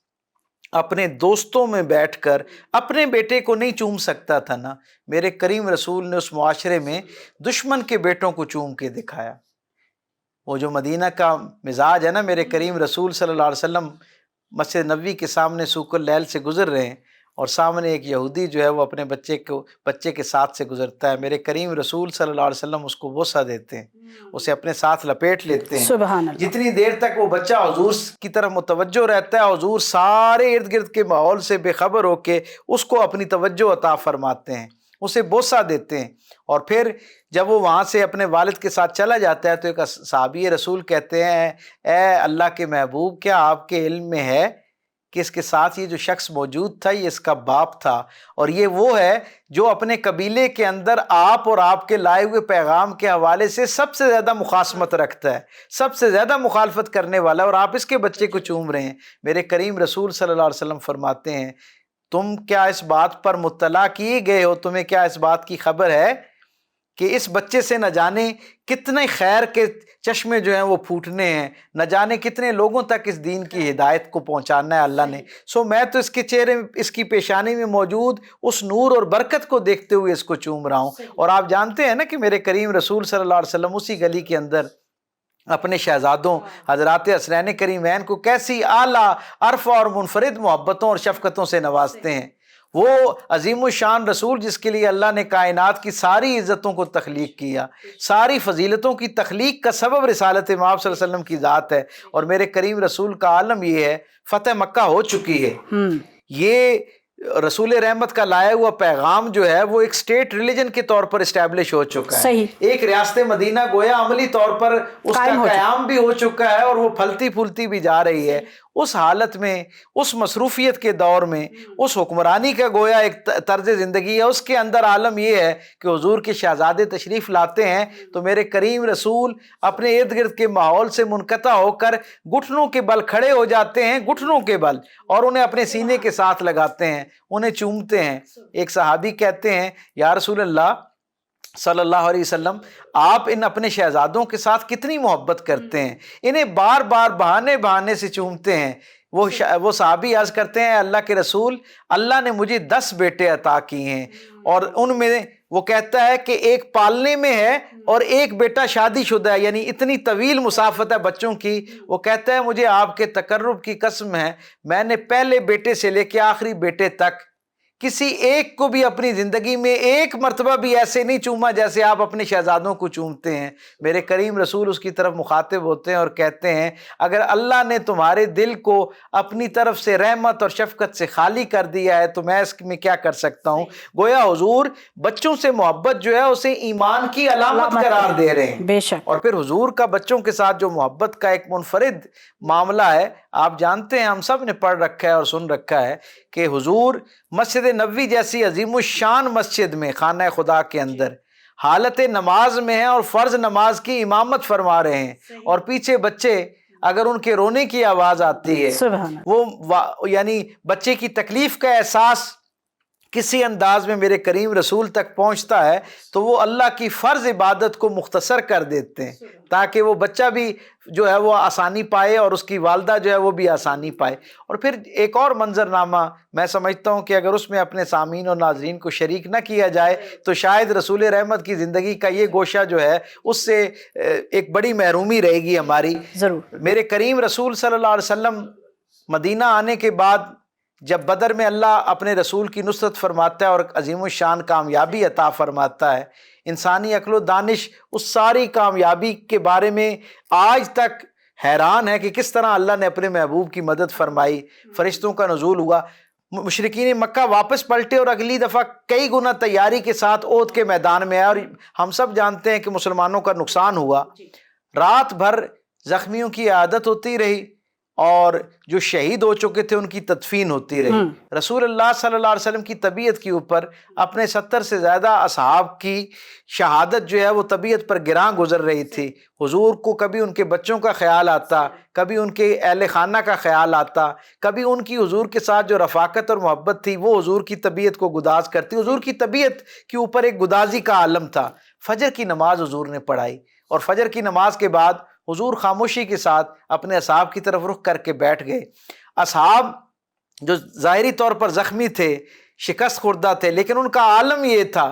اپنے دوستوں میں بیٹھ کر اپنے بیٹے کو نہیں چوم سکتا تھا نا، میرے کریم رسول نے اس معاشرے میں دشمن کے بیٹوں کو چوم کے دکھایا۔ وہ جو مدینہ کا مزاج ہے نا، میرے کریم رسول صلی اللہ علیہ وسلم مسجد نبوی کے سامنے سوق اللیل سے گزر رہے ہیں اور سامنے ایک یہودی جو ہے وہ اپنے بچے کے ساتھ سے گزرتا ہے، میرے کریم رسول صلی اللہ علیہ وسلم اس کو بوسہ دیتے ہیں، اسے اپنے ساتھ لپیٹ لیتے ہیں۔ سبحان اللہ۔ جتنی دیر تک وہ بچہ حضور کی طرف متوجہ رہتا ہے، حضور سارے ارد گرد کے ماحول سے بے خبر ہو کے اس کو اپنی توجہ عطا فرماتے ہیں، اسے بوسہ دیتے ہیں۔ اور پھر جب وہ وہاں سے اپنے والد کے ساتھ چلا جاتا ہے تو ایک صحابی رسول کہتے ہیں، اے اللہ کے محبوب، کیا آپ کے علم میں ہے کہ اس کے ساتھ یہ جو شخص موجود تھا یہ اس کا باپ تھا، اور یہ وہ ہے جو اپنے قبیلے کے اندر آپ اور آپ کے لائے ہوئے پیغام کے حوالے سے سب سے زیادہ مخاصمت رکھتا ہے، سب سے زیادہ مخالفت کرنے والا ہے، اور آپ اس کے بچے کو چوم رہے ہیں۔ میرے کریم رسول صلی اللہ علیہ وسلم فرماتے ہیں، تم کیا اس بات پر مطلع کیے گئے ہو، تمہیں کیا اس بات کی خبر ہے کہ اس بچے سے نہ جانے کتنے خیر کے چشمے جو ہیں وہ پھوٹنے ہیں، نہ جانے کتنے لوگوں تک اس دین کی ہدایت کو پہنچانا ہے اللہ نے۔ میں تو اس کے چہرے، اس کی پیشانی میں موجود اس نور اور برکت کو دیکھتے ہوئے اس کو چوم رہا ہوں۔ اور آپ جانتے ہیں نا کہ میرے کریم رسول صلی اللہ علیہ وسلم اسی گلی کے اندر اپنے شہزادوں حضرات حسنین کریمین کو کیسی اعلیٰ، عرفہ اور منفرد محبتوں اور شفقتوں سے نوازتے ہیں۔ وہ عظیم الشان رسول جس کے لیے اللہ نے کائنات کی ساری عزتوں کو تخلیق کیا، ساری فضیلتوں کی تخلیق کا سبب رسالت امام صلی اللہ علیہ وسلم کی ذات ہے، اور میرے کریم رسول کا عالم یہ ہے، فتح مکہ ہو چکی ہے، یہ رسول رحمت کا لایا ہوا پیغام جو ہے وہ ایک سٹیٹ ریلیجن کے طور پر اسٹیبلش ہو چکا ہے، ایک ریاست مدینہ گویا عملی طور پر اس کا قیام بھی ہو چکا ہے، اور وہ پھلتی پھولتی بھی جا رہی ہے۔ اس حالت میں، اس مصروفیت کے دور میں، اس حکمرانی کا گویا ایک طرز زندگی ہے، اس کے اندر عالم یہ ہے کہ حضور کے شہزادے تشریف لاتے ہیں تو میرے کریم رسول اپنے ارد گرد کے ماحول سے منقطع ہو کر گھٹنوں کے بل کھڑے ہو جاتے ہیں، گھٹنوں کے بل، اور انہیں اپنے سینے کے ساتھ لگاتے ہیں، انہیں چومتے ہیں۔ ایک صحابی کہتے ہیں، یا رسول اللہ صلی اللہ علیہ وسلم، آپ ان اپنے شہزادوں کے ساتھ کتنی محبت کرتے ہیں، انہیں بار بار بہانے سے چومتے ہیں۔ وہ صحابی عرض کرتے ہیں، اللہ کے رسول، اللہ نے مجھے 10 بیٹے عطا کیے ہیں، اور ان میں وہ کہتا ہے کہ ایک پالنے میں ہے اور ایک بیٹا شادی شدہ ہے، یعنی اتنی طویل مسافت ہے بچوں کی۔ وہ کہتا ہے، مجھے آپ کے تقرب کی قسم ہے، میں نے پہلے بیٹے سے لے کے آخری بیٹے تک کسی ایک کو بھی اپنی زندگی میں ایک مرتبہ بھی ایسے نہیں چوما جیسے آپ اپنے شہزادوں کو چومتے ہیں۔ میرے کریم رسول اس کی طرف مخاطب ہوتے ہیں اور کہتے ہیں، اگر اللہ نے تمہارے دل کو اپنی طرف سے رحمت اور شفقت سے خالی کر دیا ہے تو میں اس میں کیا کر سکتا ہوں۔ گویا حضور بچوں سے محبت جو ہے اسے ایمان کی علامت قرار دے رہے ہیں، بے شک۔ اور پھر حضور کا بچوں کے ساتھ جو محبت کا ایک منفرد معاملہ ہے، آپ جانتے ہیں، ہم سب نے پڑھ رکھا ہے اور سن رکھا ہے کہ حضور مسجد نبوی جیسی عظیم الشان مسجد میں، خانہ خدا کے اندر حالت نماز میں ہیں اور فرض نماز کی امامت فرما رہے ہیں، اور پیچھے بچے اگر ان کے رونے کی آواز آتی ہے، وہ یعنی بچے کی تکلیف کا احساس کسی انداز میں میرے کریم رسول تک پہنچتا ہے تو وہ اللہ کی فرض عبادت کو مختصر کر دیتے ہیں تاکہ وہ بچہ بھی جو ہے وہ آسانی پائے اور اس کی والدہ جو ہے وہ بھی آسانی پائے۔ اور پھر ایک اور منظرنامہ میں سمجھتا ہوں کہ اگر اس میں اپنے سامعین اور ناظرین کو شریک نہ کیا جائے تو شاید رسول رحمت کی زندگی کا یہ گوشہ جو ہے اس سے ایک بڑی محرومی رہے گی ہماری۔ ضرور۔ میرے کریم رسول صلی اللہ علیہ وسلم مدینہ آنے کے بعد جب بدر میں اللہ اپنے رسول کی نصرت فرماتا ہے اور عظیم الشان کامیابی عطا فرماتا ہے، انسانی عقل و دانش اس ساری کامیابی کے بارے میں آج تک حیران ہے کہ کس طرح اللہ نے اپنے محبوب کی مدد فرمائی، فرشتوں کا نزول ہوا، مشرکین مکہ واپس پلٹے اور اگلی دفعہ کئی گنا تیاری کے ساتھ احد کے میدان میں آئے، اور ہم سب جانتے ہیں کہ مسلمانوں کا نقصان ہوا، رات بھر زخمیوں کی عیادت ہوتی رہی اور جو شہید ہو چکے تھے ان کی تدفین ہوتی رہی۔ رسول اللہ صلی اللہ علیہ وسلم کی طبیعت کے اوپر اپنے 70 سے زیادہ اصحاب کی شہادت جو ہے وہ طبیعت پر گراں گزر رہی تھی۔ حضور کو کبھی ان کے بچوں کا خیال آتا، کبھی ان کے اہل خانہ کا خیال آتا، کبھی ان کی حضور کے ساتھ جو رفاقت اور محبت تھی وہ حضور کی طبیعت کو گداز کرتی۔ حضور کی طبیعت کے اوپر ایک گدازی کا عالم تھا۔ فجر کی نماز حضور نے پڑھائی اور فجر کی نماز کے بعد حضور خاموشی کے ساتھ اپنے اصحاب کی طرف رخ کر کے بیٹھ گئے۔ اصحاب جو ظاہری طور پر زخمی تھے، شکست خوردہ تھے، لیکن ان کا عالم یہ تھا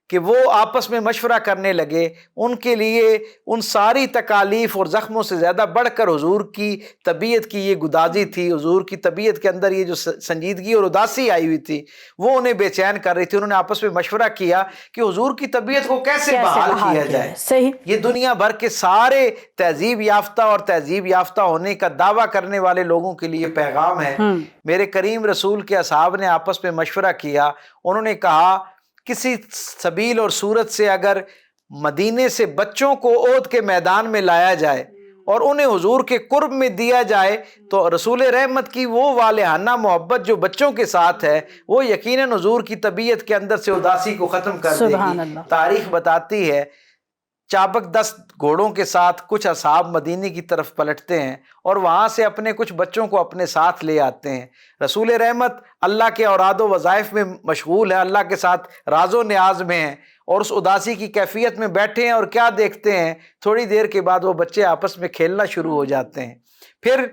کہ وہ آپس میں مشورہ کرنے لگے۔ ان کے لیے ان ساری تکالیف اور زخموں سے زیادہ بڑھ کر حضور کی طبیعت کی یہ گدازی تھی، حضور کی طبیعت کے اندر یہ جو سنجیدگی اور اداسی آئی ہوئی تھی وہ انہیں بے چین کر رہی تھی۔ انہوں نے آپس میں مشورہ کیا کہ حضور کی طبیعت کو کیسے بحال کیا جائے۔ صحیح۔ یہ دنیا بھر کے سارے تہذیب یافتہ اور تہذیب یافتہ ہونے کا دعویٰ کرنے والے لوگوں کے لیے پیغام ہے۔ میرے کریم رسول کے اصحاب نے آپس میں مشورہ کیا، انہوں نے کہا کسی سبیل اور صورت سے اگر مدینے سے بچوں کو احد کے میدان میں لایا جائے اور انہیں حضور کے قرب میں دیا جائے تو رسول رحمت کی وہ والہانہ محبت جو بچوں کے ساتھ ہے وہ یقیناً حضور کی طبیعت کے اندر سے اداسی کو ختم کر دے گی۔ تاریخ بتاتی ہے چابک دست گھوڑوں کے ساتھ کچھ اصحاب مدینے کی طرف پلٹتے ہیں اور وہاں سے اپنے کچھ بچوں کو اپنے ساتھ لے آتے ہیں۔ رسول رحمت اللہ کے اوراد و وظائف میں مشغول ہے، اللہ کے ساتھ راز و نیاز میں ہیں اور اس اداسی کی کیفیت میں بیٹھے ہیں، اور کیا دیکھتے ہیں تھوڑی دیر کے بعد وہ بچے آپس میں کھیلنا شروع ہو جاتے ہیں۔ پھر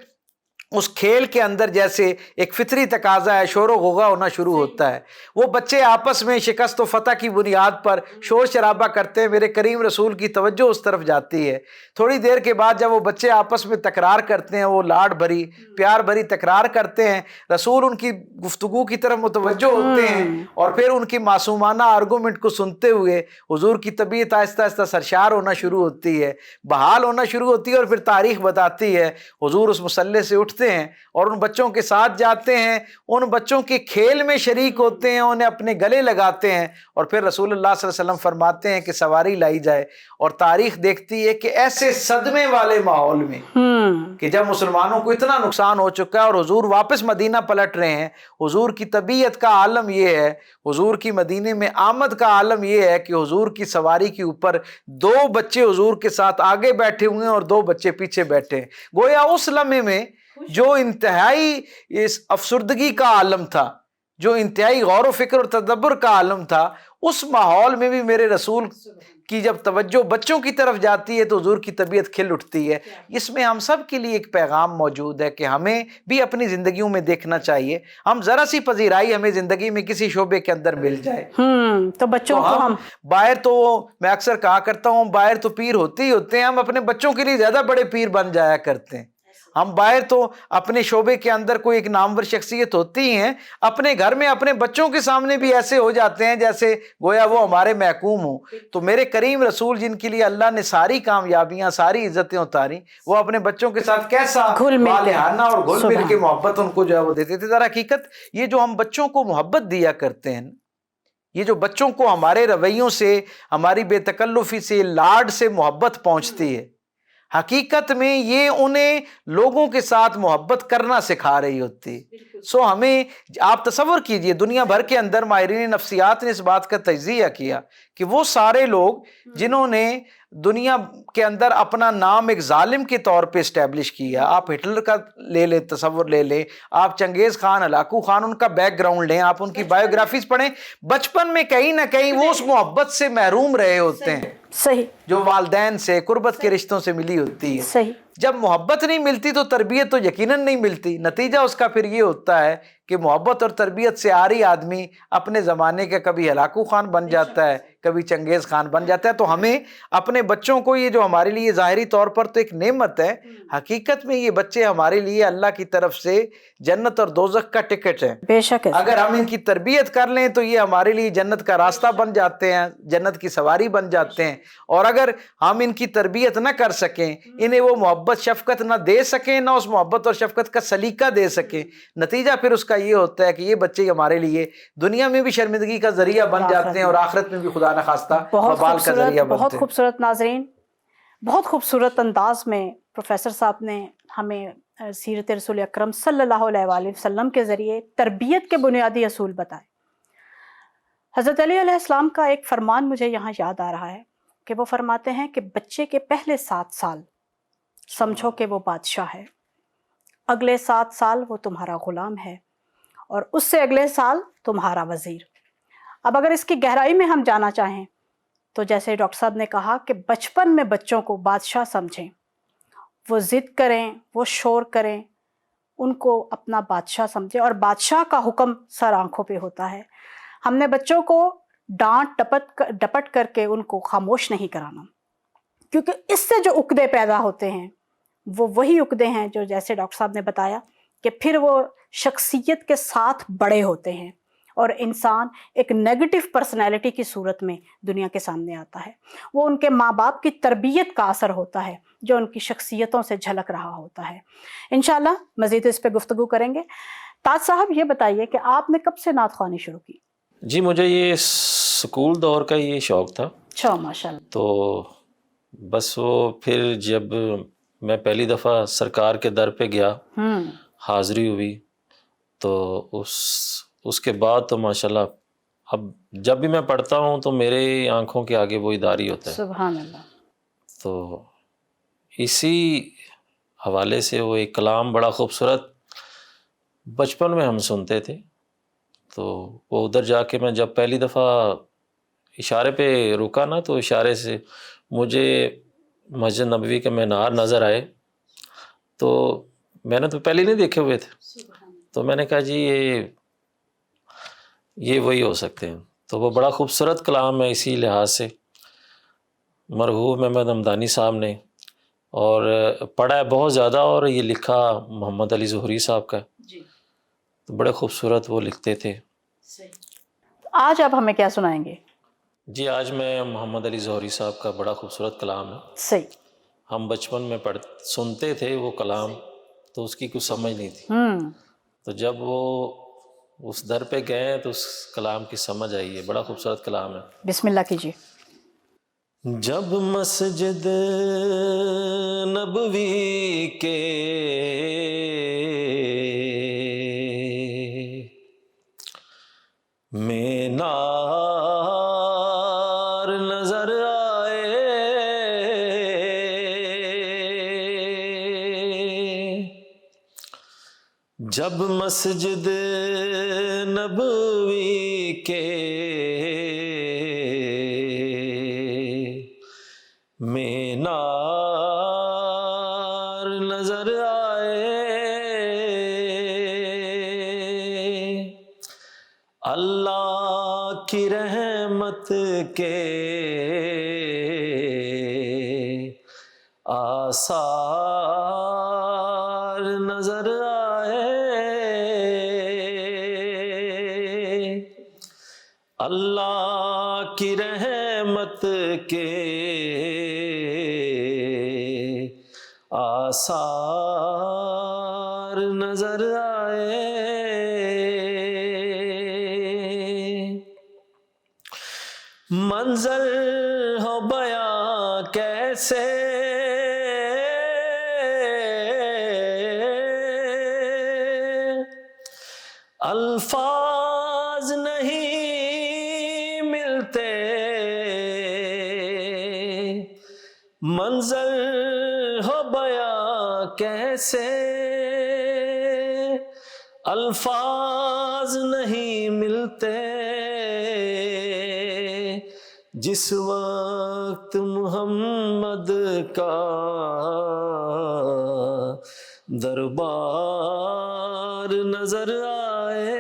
اس کھیل کے اندر جیسے ایک فطری تقاضا ہے، شور و غوغا ہونا شروع ہوتا ہے، وہ بچے آپس میں شکست و فتح کی بنیاد پر شور شرابہ کرتے ہیں۔ میرے کریم رسول کی توجہ اس طرف جاتی ہے۔ تھوڑی دیر کے بعد جب وہ بچے آپس میں تکرار کرتے ہیں، وہ لاڈ بھری پیار بھری تکرار کرتے ہیں، رسول ان کی گفتگو کی طرف متوجہ ہوتے ہیں اور پھر ان کی معصومانہ آرگومنٹ کو سنتے ہوئے حضور کی طبیعت آہستہ آہستہ سرشار ہونا شروع ہوتی ہے، بحال ہونا شروع ہوتی ہے۔ اور پھر تاریخ بتاتی ہے حضور اس مصلی سے اٹھتے ہیں اور ان بچوں کے ساتھ جاتے ہیں، ان بچوں کے کھیل میں شریک ہوتے ہیں، انہیں اپنے گلے لگاتے ہیں، اور پھر رسول اللہ صلی اللہ علیہ وسلم فرماتے ہیں کہ سواری لائی جائے۔ اور تاریخ دیکھتی ہے کہ ایسے صدمے والے ماحول میں کہ جب مسلمانوں کو اتنا نقصان ہو چکا ہے اور حضور واپس مدینہ پلٹ رہے ہیں، حضور کی طبیعت کا عالم یہ ہے، حضور کی مدینے میں آمد کا عالم یہ ہے کہ حضور کی سواری کے اوپر 2 بچے حضور کے ساتھ آگے بیٹھے ہوئے ہیں اور 2 بچے پیچھے بیٹھے ہیں۔ گویا اس لمحے میں جو انتہائی اس افسردگی کا عالم تھا، جو انتہائی غور و فکر اور تدبر کا عالم تھا، اس ماحول میں بھی میرے رسول کی جب توجہ بچوں کی طرف جاتی ہے تو حضور کی طبیعت کھل اٹھتی ہے۔ اس میں ہم سب کے لیے ایک پیغام موجود ہے کہ ہمیں بھی اپنی زندگیوں میں دیکھنا چاہیے، ہم ذرا سی پذیرائی ہمیں زندگی میں کسی شعبے کے اندر مل جائے تو بچوں کو ہم باہر تو میں اکثر کہا کرتا ہوں باہر تو پیر ہوتے ہی ہوتے ہیں، ہم اپنے بچوں کے لیے زیادہ بڑے پیر بن جایا کرتے ہیں۔ ہم باہر تو اپنے شعبے کے اندر کوئی ایک نامور شخصیت ہوتی ہیں، اپنے گھر میں اپنے بچوں کے سامنے بھی ایسے ہو جاتے ہیں جیسے گویا وہ ہمارے محکوم ہوں۔ تو میرے کریم رسول جن کے لیے اللہ نے ساری کامیابیاں ساری عزتیں اتاری، وہ اپنے بچوں کے ساتھ کیسا والہانہ اور گھل مل کے محبت ان کو جو ہے وہ دیتے تھے۔ در حقیقت یہ جو ہم بچوں کو محبت دیا کرتے ہیں، یہ جو بچوں کو ہمارے رویوں سے، ہماری بے تکلفی سے، لاڈ سے محبت پہنچتی ہے، حقیقت میں یہ انہیں لوگوں کے ساتھ محبت کرنا سکھا رہی ہوتی۔ ہمیں آپ تصور کیجئے دنیا بھر کے اندر ماہرین نفسیات نے اس بات کا تجزیہ کیا کہ وہ سارے لوگ جنہوں نے دنیا کے اندر اپنا نام ایک ظالم کے طور پہ اسٹیبلش کیا. آپ ہٹلر کا لے لیں، تصور لے لیں، آپ چنگیز خان، ہلاکو خان، ان کا بیک گراؤنڈ لیں، آپ ان کی بایوگرافیز پڑھیں، بچپن میں کہیں نہ کہیں وہ اس محبت سے محروم رہے ہوتے ہیں صحیح، جو والدین سے، قربت کے رشتوں سے ملی ہوتی ہے. صحیح. جب محبت نہیں ملتی تو تربیت تو یقیناً نہیں ملتی. نتیجہ اس کا پھر یہ ہوتا ہے کہ محبت اور تربیت سے آری آدمی اپنے زمانے کا کبھی ہلاکو خان بن جاتا ہے، کبھی چنگیز خان بن جاتا ہے. تو ہمیں اپنے بچوں کو، یہ جو ہمارے لیے ظاہری طور پر تو ایک نعمت ہے، حقیقت میں یہ بچے ہمارے لیے اللہ کی طرف سے جنت اور دوزخ کا ٹکٹ ہے. بے شک ہے. اگر ہم ان کی تربیت کر لیں تو یہ ہمارے لیے جنت کا راستہ بن جاتے ہیں، جنت کی سواری بن جاتے ہیں. اور اگر ہم ان کی تربیت نہ کر سکیں، انہیں وہ محبت شفقت نہ دے سکیں، نہ اس محبت اور شفقت کا سلیقہ دے سکیں، نتیجہ پھر اس کا یہ ہوتا ہے کہ یہ بچے ہمارے لیے دنیا میں بھی شرمندگی کا ذریعہ بن جاتے ہیں اور آخرت میں بھی خدا نخواستہ وبال کا ذریعہ بنتے ہیں. بہت خوبصورت ناظرین، بہت خوبصورت انداز میں پروفیسر صاحب نے ہمیں سیرت رسول اکرم صلی اللہ علیہ وآلہ وسلم کے ذریعے تربیت کے بنیادی اصول بتائے. حضرت علی علیہ السلام کا ایک فرمان مجھے یہاں یاد آ رہا ہے کہ وہ فرماتے ہیں کہ بچے کے پہلے 7 سال سمجھو کہ وہ بادشاہ ہے، اگلے 7 سال وہ تمہارا غلام ہے، اور اس سے اگلے سال تمہارا وزیر. اب اگر اس کی گہرائی میں ہم جانا چاہیں تو جیسے ڈاکٹر صاحب نے کہا کہ بچپن میں بچوں کو بادشاہ سمجھیں، وہ ضد کریں، وہ شور کریں، ان کو اپنا بادشاہ سمجھیں، اور بادشاہ کا حکم سر آنکھوں پہ ہوتا ہے. ہم نے بچوں کو ڈانٹ ڈپٹ کر کے ان کو خاموش نہیں کرانا، کیونکہ اس سے جو عقدے پیدا ہوتے ہیں وہ وہی عقدے ہیں جو جیسے ڈاکٹر صاحب نے بتایا کہ پھر وہ شخصیت کے ساتھ بڑے ہوتے ہیں اور انسان ایک نیگیٹو پرسنالٹی کی صورت میں دنیا کے سامنے آتا ہے. وہ ان کے ماں باپ کی تربیت کا اثر ہوتا ہے جو ان کی شخصیتوں سے جھلک رہا ہوتا ہے. انشاءاللہ مزید اس پہ گفتگو کریں گے. تاج صاحب یہ بتائیے کہ آپ نے کب سے نعت خوانی شروع کی؟ جی مجھے یہ سکول دور کا یہ شوق تھا. اچھا، ماشاء اللہ. تو بس وہ پھر جب میں پہلی دفعہ سرکار کے در پہ گیا، حاضری ہوئی، تو اس کے بعد تو ماشاءاللہ اب جب بھی میں پڑھتا ہوں تو میرے آنکھوں کے آگے وہی داری ہوتا ہے. سبحان اللہ. تو اسی حوالے سے وہ ایک کلام بڑا خوبصورت بچپن میں ہم سنتے تھے، تو وہ ادھر جا کے میں جب پہلی دفعہ اشارے پہ رکا نا، تو اشارے سے مجھے مسجد نبوی کے مینار نظر آئے. تو میں نے تو پہلے نہیں دیکھے ہوئے تھے، تو میں نے کہا جی یہ وہی ہو سکتے ہیں. تو وہ بڑا خوبصورت کلام ہے اسی لحاظ سے، مرحوم احمد حمدانی صاحب نے، اور پڑھا ہے بہت زیادہ، اور یہ لکھا محمد علی ظہری صاحب کا. تو بڑے خوبصورت وہ لکھتے تھے. آج آپ ہمیں کیا سنائیں گے؟ جی آج میں محمد علی ظہری صاحب کا بڑا خوبصورت کلام ہے. صحیح. ہم بچپن میں سنتے تھے وہ کلام، تو اس کی کچھ سمجھ نہیں تھی. تو جب وہ اس در پہ گئے تو اس کلام کی سمجھ آئی ہے. بڑا خوبصورت کلام ہے. بسم اللہ کیجیے. جب مسجد نبوی کے مینار نظر آئے، جب مسجد نبوی کے مینار نظر آئے، اللہ کی رحمت کے آثار نظر آئے، اللہ کی رحمت کے آثار نظر آئے، منظر ہو بیاں کیسے الفاظ نہیں ملتے، منظر ہو بیاں کیسے، الفاظ نہیں ملتے، جس وقت محمد کا دربار نظر آئے،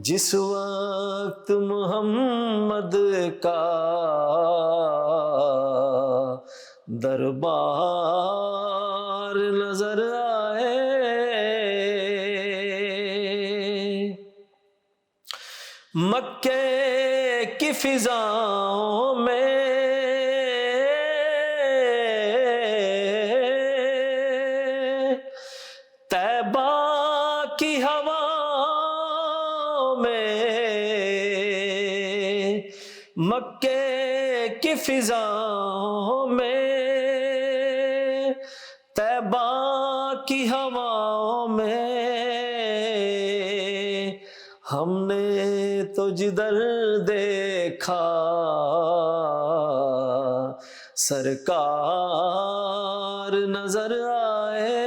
جس وقت محمد کا دربار نظر آئے، مکے کی فضاؤں میں طیبہ کی ہواؤں میں، مکے کی فضاؤں میں طیبہ کی ہواؤں میں، ہم نے تو جدھر دیکھا سرکار نظر آئے،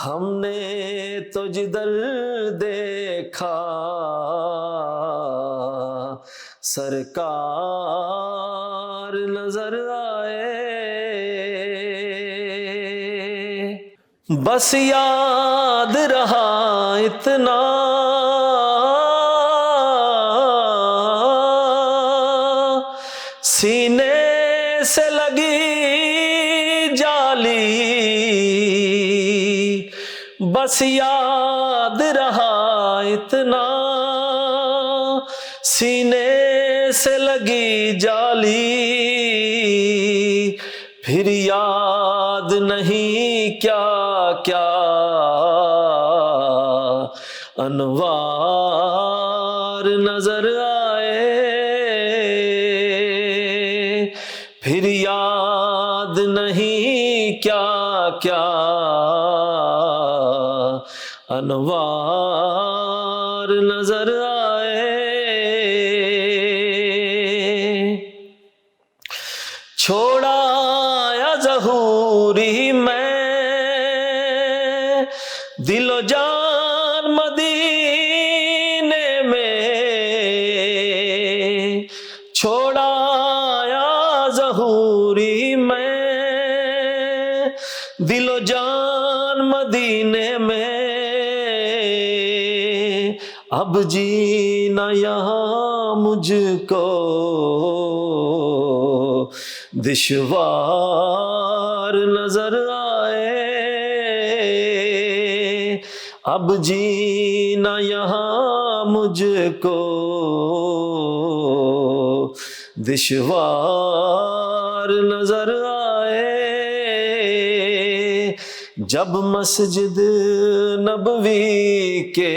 ہم نے تو جدھر دیکھا سرکار نظر آئے، بس یاد رہا اتنا سینے سے لگی جالی، بس یاد رہا اتنا سینے سے لگی جالی، پھر یاد نہیں کیا کیا انوار نظر آئے، پھر یاد نہیں کیا کیا انوار نظر آئے، چھوڑا یا ظہوری میں دل و جان مدینے میں، چھوڑا یا ظہوری میں دل و جان مدینے میں، اب جینا یہاں مجھ کو دشوار نظر آئے، اب جینا یہاں مجھ کو دشوار نظر آئے، جب مسجد نبوی کے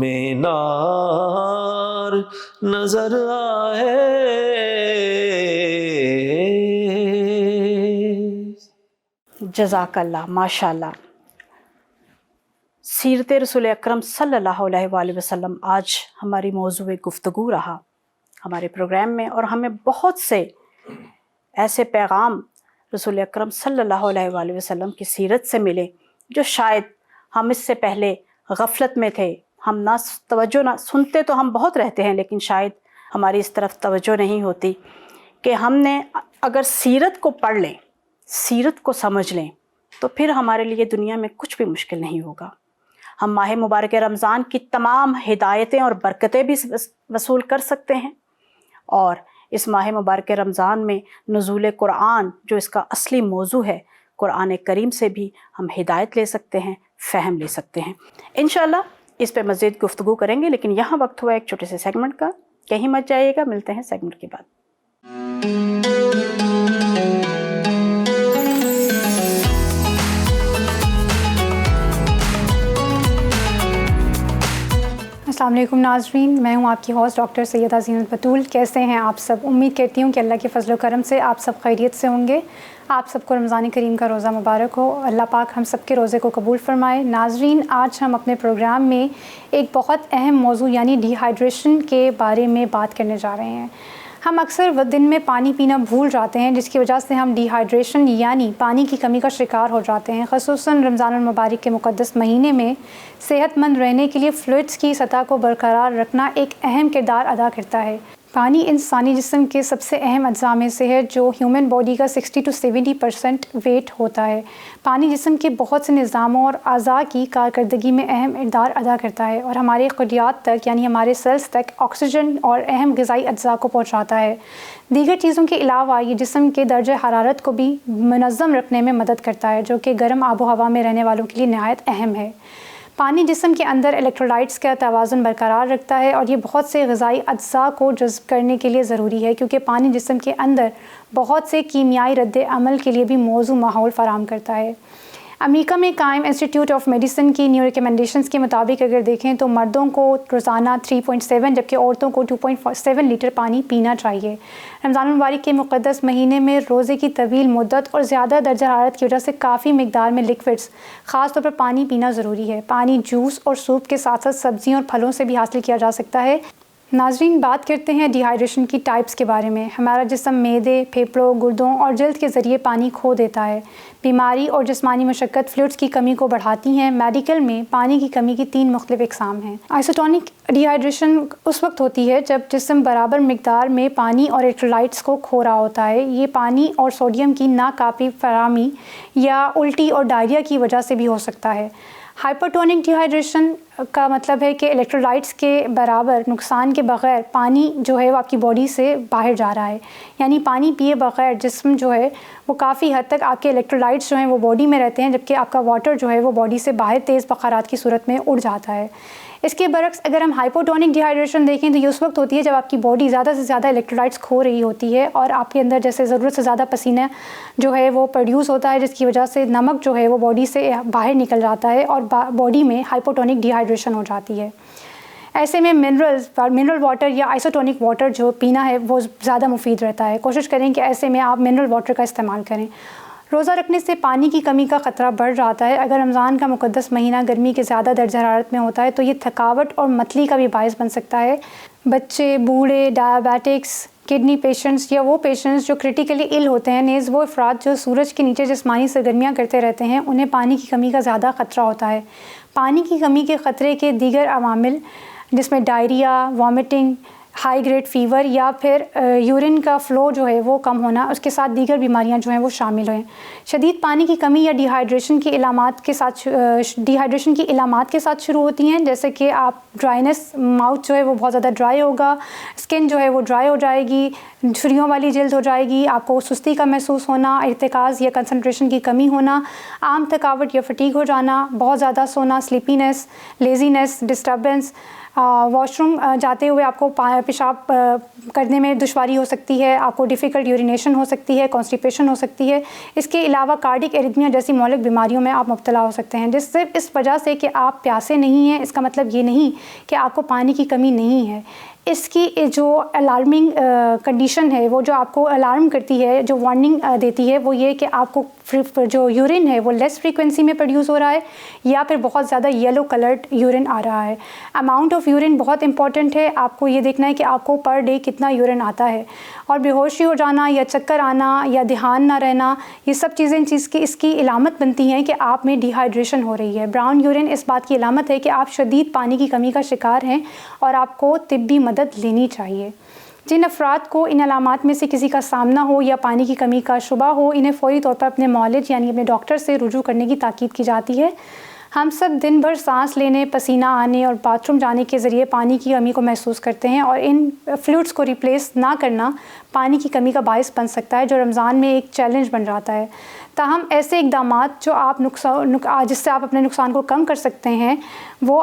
مینار نظر آئے۔ جزاک اللہ، ماشاء اللہ۔ سیرت رسول اکرم صلی اللہ علیہ وآلہ وسلم آج ہماری موضوع گفتگو رہا ہمارے پروگرام میں، اور ہمیں بہت سے ایسے پیغام رسول اکرم صلی اللہ علیہ وآلہ وسلم کی سیرت سے ملے جو شاید ہم اس سے پہلے غفلت میں تھے، ہم نہ توجہ نہ سنتے تو ہم بہت رہتے ہیں، لیکن شاید ہماری اس طرف توجہ نہیں ہوتی کہ ہم نے اگر سیرت کو پڑھ لیں، سیرت کو سمجھ لیں، تو پھر ہمارے لیے دنیا میں کچھ بھی مشکل نہیں ہوگا۔ ہم ماہ مبارک رمضان کی تمام ہدایتیں اور برکتیں بھی وصول کر سکتے ہیں، اور اس ماہ مبارک رمضان میں نزول قرآن جو اس کا اصلی موضوع ہے، قرآن کریم سے بھی ہم ہدایت لے سکتے ہیں، فہم لے سکتے ہیں۔ انشاءاللہ اس پہ مزید گفتگو کریں گے، لیکن یہاں وقت ہوا ایک چھوٹے سے سیگمنٹ کا، کہیں مت جائیے گا، ملتے ہیں سیگمنٹ کے بعد۔ السلام علیکم ناظرین، میں ہوں آپ کی ہوسٹ ڈاکٹر سیدہ زینت بطول۔ کیسے ہیں آپ سب؟ امید کرتی ہوں کہ اللہ کے فضل و کرم سے آپ سب خیریت سے ہوں گے۔ آپ سب کو رمضان کریم کا روزہ مبارک ہو، اللہ پاک ہم سب کے روزے کو قبول فرمائے۔ ناظرین، آج ہم اپنے پروگرام میں ایک بہت اہم موضوع یعنی ڈی ہائیڈریشن کے بارے میں بات کرنے جا رہے ہیں۔ ہم اکثر دن میں پانی پینا بھول جاتے ہیں، جس کی وجہ سے ہم ڈی ہائیڈریشن یعنی پانی کی کمی کا شکار ہو جاتے ہیں۔ خصوصاً رمضان المبارک کے مقدس مہینے میں صحت مند رہنے کے لیے فلوئڈس کی سطح کو برقرار رکھنا ایک اہم کردار ادا کرتا ہے۔ پانی انسانی جسم کے سب سے اہم اجزاء میں سے ہے، جو ہیومن باڈی کا 60 سے 70% ویٹ ہوتا ہے۔ پانی جسم کے بہت سے نظاموں اور اعضاء کی کارکردگی میں اہم کردار ادا کرتا ہے اور ہمارے خلیات تک یعنی ہمارے سیلز تک آکسیجن اور اہم غذائی اجزاء کو پہنچاتا ہے۔ دیگر چیزوں کے علاوہ یہ جسم کے درجہ حرارت کو بھی منظم رکھنے میں مدد کرتا ہے، جو کہ گرم آب و ہوا میں رہنے والوں کے لیے نہایت اہم ہے۔ پانی جسم کے اندر الیکٹرولائٹس کا توازن برقرار رکھتا ہے اور یہ بہت سے غذائی اجزاء کو جذب کرنے کے لیے ضروری ہے، کیونکہ پانی جسم کے اندر بہت سے کیمیائی رد عمل کے لیے بھی موزوں ماحول فراہم کرتا ہے۔ امریکہ میں قائم انسٹیٹیوٹ آف میڈیسن کی نیو ریکمنڈیشنز کے مطابق اگر دیکھیں تو مردوں کو روزانہ 3.7 جبکہ عورتوں کو 2.7 لیٹر پانی پینا چاہیے۔ رمضان المبارک کے مقدس مہینے میں روزے کی طویل مدت اور زیادہ درجہ حرارت کی وجہ سے کافی مقدار میں لیکوڈز خاص طور پر پانی پینا ضروری ہے۔ پانی جوس اور سوپ کے ساتھ ساتھ سبزیوں اور پھلوں سے بھی حاصل کیا جا سکتا ہے۔ ناظرین، بات کرتے ہیں ڈی ہائیڈریشن کی ٹائپس کے بارے میں۔ ہمارا جسم معدے، پھیپھڑوں، گردوں اور جلد کے ذریعے پانی کھو دیتا ہے۔ بیماری اور جسمانی مشقت فلوئڈز کی کمی کو بڑھاتی ہیں۔ میڈیکل میں پانی کی کمی کی 3 مختلف اقسام ہیں۔ آئسوٹونک ڈی ہائیڈریشن اس وقت ہوتی ہے جب جسم برابر مقدار میں پانی اور الیکٹرولائٹس کو کھو رہا ہوتا ہے۔ یہ پانی اور سوڈیم کی ناکافی فراہمی یا الٹی اور ڈائریا کی وجہ سے بھی ہو سکتا ہے۔ ہائپرٹونک ڈی ہائیڈریشن کا مطلب ہے کہ الیکٹرولائٹس کے برابر نقصان کے بغیر پانی جو ہے وہ آپ کی باڈی سے باہر جا رہا ہے، یعنی پانی پیے بغیر جسم جو ہے وہ کافی حد تک آپ کے الیکٹرولائٹس جو ہیں وہ باڈی میں رہتے ہیں، جبکہ آپ کا واٹر جو ہے وہ باڈی سے باہر تیز بخارات کی صورت میں اڑ جاتا ہے۔ اس کے برعکس اگر ہم ہائپوٹونک ڈی ہائیڈریشن دیکھیں تو یہ اس وقت ہوتی ہے جب آپ کی باڈی زیادہ سے زیادہ الیکٹرولائٹس کھو رہی ہوتی ہے اور آپ کے اندر جیسے ضرورت سے زیادہ پسینہ جو ہے وہ پروڈیوس ہوتا ہے، جس کی وجہ سے نمک جو ہے وہ باڈی سے باہر نکل جاتا ہے اور باڈی میں ہائپوٹونک ڈی ہائیڈریشن ہو جاتی ہے۔ ایسے میں منرل واٹر یا آئسوٹونک واٹر جو پینا ہے وہ زیادہ مفید رہتا ہے۔ کوشش کریں کہ ایسے میں آپ منرل واٹر کا استعمال کریں۔ روزہ رکھنے سے پانی کی کمی کا خطرہ بڑھ جاتا ہے۔ اگر رمضان کا مقدس مہینہ گرمی کے زیادہ درجہ حرارت میں ہوتا ہے تو یہ تھکاوٹ اور متلی کا بھی باعث بن سکتا ہے۔ بچے، بوڑھے، ڈائبیٹکس، کڈنی پیشنٹس یا وہ پیشنٹس جو کرٹیکلی ال ہوتے ہیں، نیز وہ افراد جو سورج کے نیچے جسمانی سرگرمیاں کرتے رہتے ہیں، انہیں پانی کی کمی کا زیادہ خطرہ ہوتا ہے۔ پانی کی کمی کے خطرے کے دیگر عوامل جس میں diarrhoea, vomiting, high grade fever یا پھر یورین کا فلو جو ہے وہ کم ہونا، اس کے ساتھ دیگر بیماریاں جو ہیں وہ شامل ہیں۔ شدید پانی کی کمی یا ڈی ہائیڈریشن کی علامات کے ساتھ شروع ہوتی ہیں، جیسے کہ آپ ڈرائنس، ماؤتھ جو ہے وہ بہت زیادہ ڈرائی ہوگا، اسکن جو ہے وہ ڈرائی ہو جائے گی، جھریوں والی جلد ہو جائے گی، آپ کو سستی کا محسوس ہونا، ارتکاز یا کنسنٹریشن کی کمی ہونا، عام تھکاوٹ یا فٹیگ ہو جانا، بہت زیادہ سونا، سلیپینس، لیزینس، ڈسٹربنس، واش روم جاتے ہوئے آپ کو پیشاب کرنے میں دشواری ہو سکتی ہے، آپ کو ڈیفیکلٹ یورینیشن ہو سکتی ہے، کانسٹیپیشن ہو سکتی ہے۔ اس کے علاوہ کارڈک ایریتھمیا جیسی مہلک بیماریوں میں آپ مبتلا ہو سکتے ہیں، جس سے اس وجہ سے کہ آپ پیاسے نہیں ہیں، اس کا مطلب یہ نہیں کہ آپ کو پانی کی کمی نہیں ہے۔ اس کی جو الارمنگ کنڈیشن ہے، وہ جو آپ کو الارم کرتی ہے، جو وارننگ دیتی ہے، وہ یہ کہ آپ کو جو یورین ہے وہ لیس فریکوینسی میں پروڈیوس ہو رہا ہے یا پھر بہت زیادہ یلو کلرڈ یورین آ رہا ہے۔ اماؤنٹ آف یورین بہت امپورٹنٹ ہے، آپ کو یہ دیکھنا ہے کہ آپ کو پر ڈے کتنا یورین آتا ہے، اور بے ہوشی ہو جانا یا چکر آنا یا دھیان نہ رہنا، یہ سب چیزیں اس کی علامت بنتی ہیں کہ آپ میں ڈی ہائیڈریشن ہو رہی ہے۔ براؤن یورین اس بات کی علامت ہے کہ آپ شدید پانی کی کمی کا شکار ہیں اور آپ کو طبی مدد لینی چاہیے۔ جن افراد کو ان علامات میں سے کسی کا سامنا ہو یا پانی کی کمی کا شبہ ہو، انہیں فوری طور پر اپنے معالج یعنی اپنے ڈاکٹر سے رجوع کرنے کی تاکید کی جاتی ہے۔ ہم سب دن بھر سانس لینے، پسینہ آنے اور باتھ روم جانے کے ذریعے پانی کی کمی کو محسوس کرتے ہیں، اور ان فلوئڈس کو ریپلیس نہ کرنا پانی کی کمی کا باعث بن سکتا ہے، جو رمضان میں ایک چیلنج بن جاتا ہے۔ تاہم ایسے اقدامات جو آپ جس سے آپ اپنے نقصان کو کم کر سکتے ہیں، وہ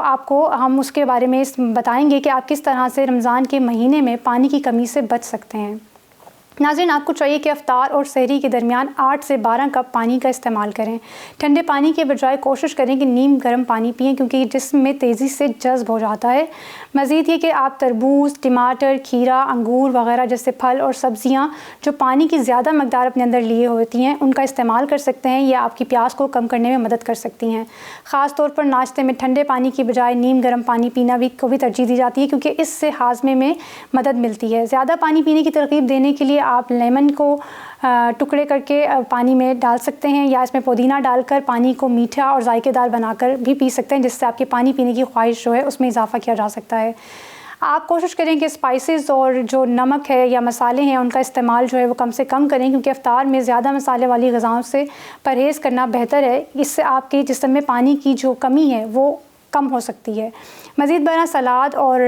ہم اس کے بارے میں بتائیں گے کہ آپ کس طرح سے رمضان کے مہینے میں پانی کی کمی سے بچ سکتے ہیں۔ ناظرین آپ کو چاہیے کہ افطار اور سحری کے درمیان 8 سے 12 کپ پانی کا استعمال کریں. ٹھنڈے پانی کے بجائے کوشش کریں کہ نیم گرم پانی پئیں کیونکہ یہ جسم میں تیزی سے جذب ہو جاتا ہے. مزید یہ کہ آپ تربوز، ٹماٹر، کھیرا، انگور وغیرہ جیسے پھل اور سبزیاں جو پانی کی زیادہ مقدار اپنے اندر لیے ہوتی ہیں ان کا استعمال کر سکتے ہیں. یہ آپ کی پیاس کو کم کرنے میں مدد کر سکتی ہیں. خاص طور پر ناشتے میں ٹھنڈے پانی کی بجائے نیم گرم پانی پینا کو بھی ترجیح دی جاتی ہے کیونکہ اس سے ہاضمے میں مدد ملتی ہے. زیادہ پانی پینے کی ترغیب دینے کے لیے آپ لیمن کو ٹکڑے کر کے پانی میں ڈال سکتے ہیں یا اس میں پودینہ ڈال کر پانی کو میٹھا اور ذائقے دار بنا کر بھی پی سکتے ہیں جس سے آپ کے پانی پینے کی خواہش جو ہے اس میں اضافہ کیا جا سکتا ہے. آپ کوشش کریں کہ اسپائسز اور جو نمک ہے یا مسالے ہیں ان کا استعمال جو ہے وہ کم سے کم کریں کیونکہ افطار میں زیادہ مسالے والی غذاؤں سے پرہیز کرنا بہتر ہے. اس سے آپ کے جسم میں پانی کی جو کمی ہے وہ کم ہو سکتی ہے. مزید برآں سلاد اور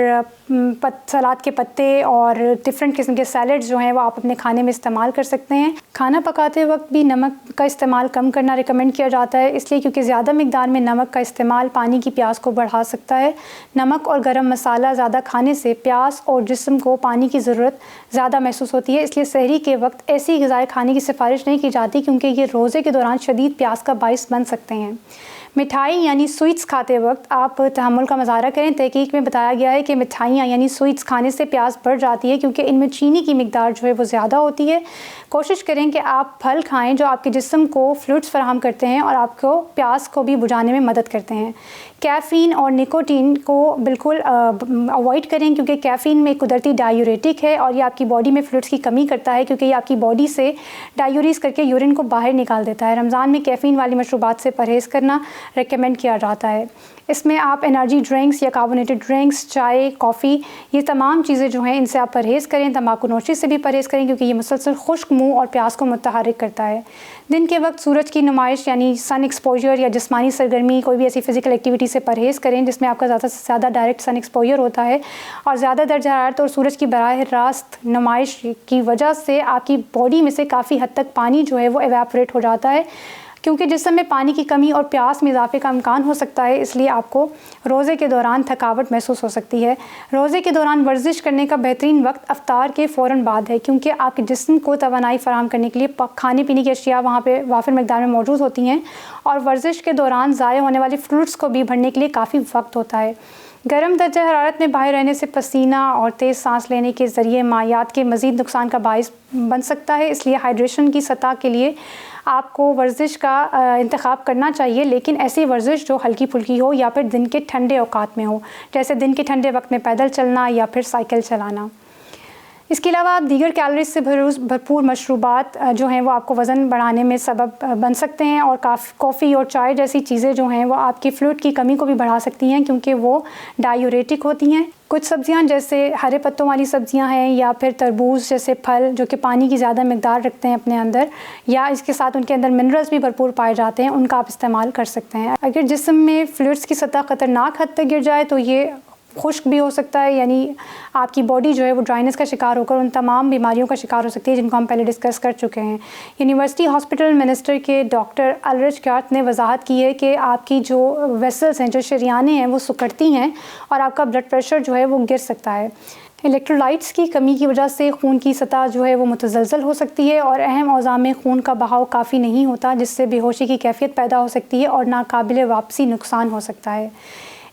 سلاد کے پتے اور ڈفرینٹ قسم کے سیلڈز جو ہیں وہ آپ اپنے کھانے میں استعمال کر سکتے ہیں. کھانا پکاتے وقت بھی نمک کا استعمال کم کرنا ریکمینڈ کیا جاتا ہے اس لیے کیونکہ زیادہ مقدار میں نمک کا استعمال پانی کی پیاس کو بڑھا سکتا ہے. نمک اور گرم مسالہ زیادہ کھانے سے پیاس اور جسم کو پانی کی ضرورت زیادہ محسوس ہوتی ہے. اس لیے سحری کے وقت ایسی غذائیں کھانے کی سفارش نہیں کی جاتی کیونکہ یہ روزے کے دوران شدید پیاس کا باعث بن سکتے ہیں. مٹھائی یعنی سویٹس کھاتے وقت آپ تحمل کا مظاہرہ کریں. تحقیق میں بتایا گیا ہے کہ مٹھائیاں یعنی سویٹس کھانے سے پیاس بڑھ جاتی ہے کیونکہ ان میں چینی کی مقدار جو ہے وہ زیادہ ہوتی ہے. کوشش کریں کہ آپ پھل کھائیں جو آپ کے جسم کو فلوئڈز فراہم کرتے ہیں اور آپ کو پیاس کو بھی بجھانے میں مدد کرتے ہیں. کیفین اور نکوٹین کو بالکل اوائڈ کریں کیونکہ کیفین میں قدرتی ڈائیوریٹک ہے اور یہ آپ کی باڈی میں فلوئڈز کی کمی کرتا ہے کیونکہ یہ آپ کی باڈی سے ڈائیوریز کر کے یورین کو باہر نکال دیتا ہے. رمضان میں کیفین والی مشروبات سے پرہیز کرنا ریکمینڈ کیا جاتا ہے. اس میں آپ انرجی ڈرنکس یا کاربونیٹڈ ڈرنکس، چائے، کافی، یہ تمام چیزیں جو ہیں ان سے آپ پرہیز کریں. تمباکو نوشی سے بھی پرہیز کریں کیونکہ یہ مسلسل خشک منہ اور پیاس کو متحرک کرتا ہے. دن کے وقت سورج کی نمائش یعنی سن ایکسپوجر یا جسمانی سرگرمی کوئی بھی ایسی فزیکل ایکٹیویٹی سے پرہیز کریں جس میں آپ کا زیادہ سے زیادہ ڈائریکٹ سن ایکسپوجر ہوتا ہے اور زیادہ درجہ حرارت اور سورج کی براہ راست نمائش کی وجہ سے آپ کی باڈی میں سے کافی حد تک پانی جو ہے وہ ایواپوریٹ ہو جاتا ہے. کیونکہ جسم میں پانی کی کمی اور پیاس میں اضافے کا امکان ہو سکتا ہے اس لیے آپ کو روزے کے دوران تھکاوٹ محسوس ہو سکتی ہے. روزے کے دوران ورزش کرنے کا بہترین وقت افطار کے فوراً بعد ہے کیونکہ آپ کے جسم کو توانائی فراہم کرنے کے لیے کھانے پینے کی اشیاء وہاں پہ وافر مقدار میں موجود ہوتی ہیں اور ورزش کے دوران ضائع ہونے والی فلوئڈز کو بھی بھرنے کے لیے کافی وقت ہوتا ہے. گرم درجہ حرارت میں باہر رہنے سے پسینہ اور تیز سانس لینے کے ذریعے مائعات کے مزید نقصان کا باعث بن سکتا ہے. اس لیے ہائیڈریشن کی سطح کے لیے آپ کو ورزش کا انتخاب کرنا چاہیے لیکن ایسی ورزش جو ہلکی پھلکی ہو یا پھر دن کے ٹھنڈے اوقات میں ہو جیسے دن کے ٹھنڈے وقت میں پیدل چلنا یا پھر سائیکل چلانا. اس کے علاوہ آپ دیگر کیلوریز سے بھرپور مشروبات جو ہیں وہ آپ کو وزن بڑھانے میں سبب بن سکتے ہیں اور کافی اور چائے جیسی چیزیں جو ہیں وہ آپ کی فلوئڈ کی کمی کو بھی بڑھا سکتی ہیں کیونکہ وہ ڈائیوریٹک ہوتی ہیں. کچھ سبزیاں جیسے ہرے پتوں والی سبزیاں ہیں یا پھر تربوز جیسے پھل جو کہ پانی کی زیادہ مقدار رکھتے ہیں اپنے اندر یا اس کے ساتھ ان کے اندر منرلز بھی بھرپور پائے جاتے ہیں ان کا آپ استعمال کر سکتے ہیں. اگر جسم میں فلوئڈز کی سطح خطرناک حد تک گر جائے تو یہ خشک بھی ہو سکتا ہے یعنی آپ کی باڈی جو ہے وہ ڈرائنس کا شکار ہو کر ان تمام بیماریوں کا شکار ہو سکتی ہے جن کو ہم پہلے ڈسکس کر چکے ہیں. یونیورسٹی ہاسپٹل منسٹر کے ڈاکٹر الرج کارت نے وضاحت کی ہے کہ آپ کی جو ویسلز ہیں جو شریانیں ہیں وہ سکڑتی ہیں اور آپ کا بلڈ پریشر جو ہے وہ گر سکتا ہے. الیکٹرولائٹس کی کمی کی وجہ سے خون کی سطح جو ہے وہ متزلزل ہو سکتی ہے اور اہم اعضاء میں خون کا بہاؤ کافی نہیں ہوتا جس سے بے ہوشی کی کیفیت پیدا ہو سکتی ہے اور ناقابل واپسی نقصان ہو سکتا ہے.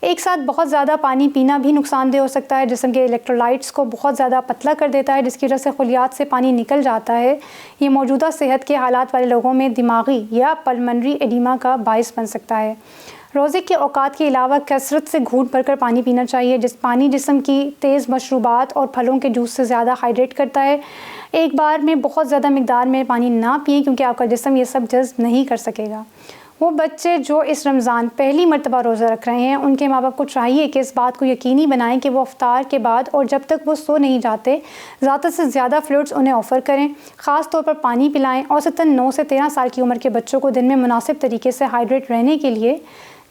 ایک ساتھ بہت زیادہ پانی پینا بھی نقصان دہ ہو سکتا ہے. جسم کے الیکٹرولائٹس کو بہت زیادہ پتلا کر دیتا ہے جس کی وجہ سے خلیات سے پانی نکل جاتا ہے. یہ موجودہ صحت کے حالات والے لوگوں میں دماغی یا پلمنری ایڈیما کا باعث بن سکتا ہے. روزے کے اوقات کے علاوہ کثرت سے گھونٹ بھر کر پانی پینا چاہیے. پانی جسم کی تیز مشروبات اور پھلوں کے جوس سے زیادہ ہائیڈریٹ کرتا ہے. ایک بار میں بہت زیادہ مقدار میں پانی نہ پئیں کیونکہ آپ کا جسم یہ سب جذب نہیں کر سکے گا. وہ بچے جو اس رمضان پہلی مرتبہ روزہ رکھ رہے ہیں ان کے ماں باپ کو چاہیے کہ اس بات کو یقینی بنائیں کہ وہ افطار کے بعد اور جب تک وہ سو نہیں جاتے زیادہ سے زیادہ فلوئڈز انہیں آفر کریں. خاص طور پر پانی پلائیں. اوسطاً 9 سے 13 سال کی عمر کے بچوں کو دن میں مناسب طریقے سے ہائیڈریٹ رہنے کے لیے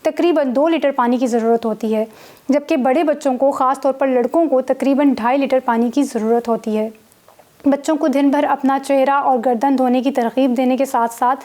تقریباً 2 لیٹر پانی کی ضرورت ہوتی ہے جبکہ بڑے بچوں کو خاص طور پر لڑکوں کو تقریباً 2.5 لیٹر پانی کی ضرورت ہوتی ہے. بچوں کو دن بھر اپنا چہرہ اور گردن دھونے کی ترغیب دینے کے ساتھ ساتھ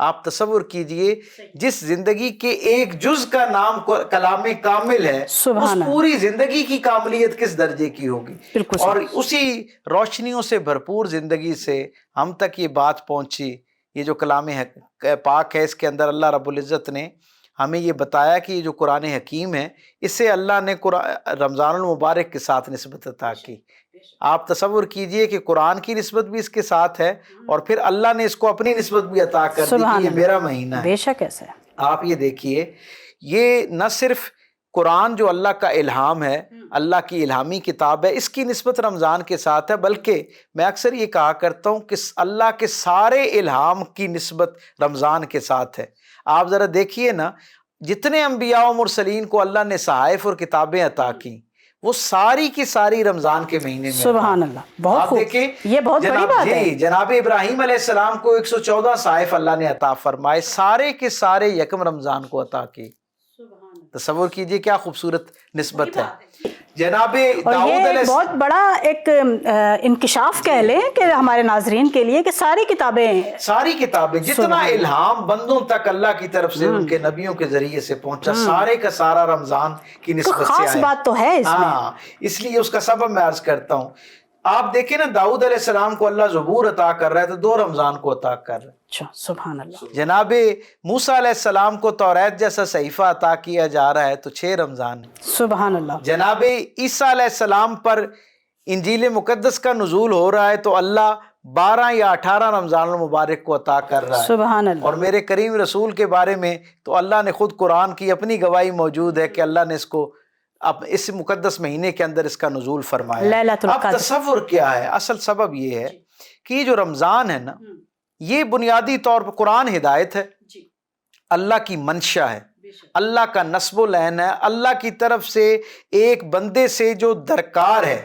آپ تصور کیجئے جس زندگی کے ایک جز کا نام کلام کامل ہے، اس پوری زندگی کی کاملیت کس درجے کی ہوگی. اور اسی روشنیوں سے بھرپور زندگی سے ہم تک یہ بات پہنچی. یہ جو کلام پاک ہے، اس کے اندر اللہ رب العزت نے ہمیں یہ بتایا کہ یہ جو قرآن حکیم ہے، اسے اللہ نے رمضان المبارک کے ساتھ نسبت عطا کی. آپ تصور کیجئے کہ قرآن کی نسبت بھی اس کے ساتھ ہے، اور پھر اللہ نے اس کو اپنی نسبت بھی عطا کر دی کہ یہ میرا مہینہ ہے. بے شک ایسے آپ یہ دیکھیے، یہ نہ صرف قرآن جو اللہ کا الہام ہے، اللہ کی الہامی کتاب ہے، اس کی نسبت رمضان کے ساتھ ہے، بلکہ میں اکثر یہ کہا کرتا ہوں کہ اللہ کے سارے الہام کی نسبت رمضان کے ساتھ ہے. آپ ذرا دیکھیے نا، جتنے انبیاء و مرسلین کو اللہ نے صحائف اور کتابیں عطا کی، وہ ساری کی ساری رمضان کے مہینے میں. سبحان اللہ، بہت خوب. یہ بہت بڑی بات ہے. جناب ابراہیم علیہ السلام کو 114 صحائف اللہ نے عطا فرمائے، سارے کے سارے یکم رمضان کو عطا کی. تصور کیجئے کیا خوبصورت نسبت ہے. جناب داؤد علیہ بہت بڑا ایک انکشاف کہہ لیں کہ ہمارے ناظرین کے لیے کہ ساری کتابیں جتنا الہام بندوں تک اللہ کی طرف سے ان کے نبیوں کے ذریعے سے پہنچا، سارے کا سارا رمضان کی نسبت سے خاص بات تو ہے اس میں. اس لیے اس کا سبب میں عرض کرتا ہوں. آپ دیکھیں نا، داؤد علیہ السلام کو اللہ زبور عطا کر رہا ہے تو 2 رمضان کو عطا کر رہا ہے. سبحان اللہ. جناب موسیٰ علیہ السلام کو توریت جیسا صحیفہ عطا کیا جا رہا ہے تو 6 رمضان. سبحان اللہ. جناب عیسیٰ علیہ السلام پر انجیل مقدس کا نزول ہو رہا ہے تو اللہ 12 یا 18 رمضان المبارک کو عطا کر رہا ہے. سبحان اللہ. اور میرے کریم رسول کے بارے میں تو اللہ نے خود قرآن کی اپنی گواہی موجود ہے کہ اللہ نے اس کو اب اس مقدس مہینے کے اندر اس کا نزول فرمایا. اب تصور کیا ہے؟ اصل سبب یہ ہے کہ یہ جو رمضان ہے نا، یہ بنیادی طور پر قرآن ہدایت ہے، اللہ کی منشا ہے، اللہ کا نصب و لعن ہے، اللہ کی طرف سے ایک بندے سے جو درکار ہے،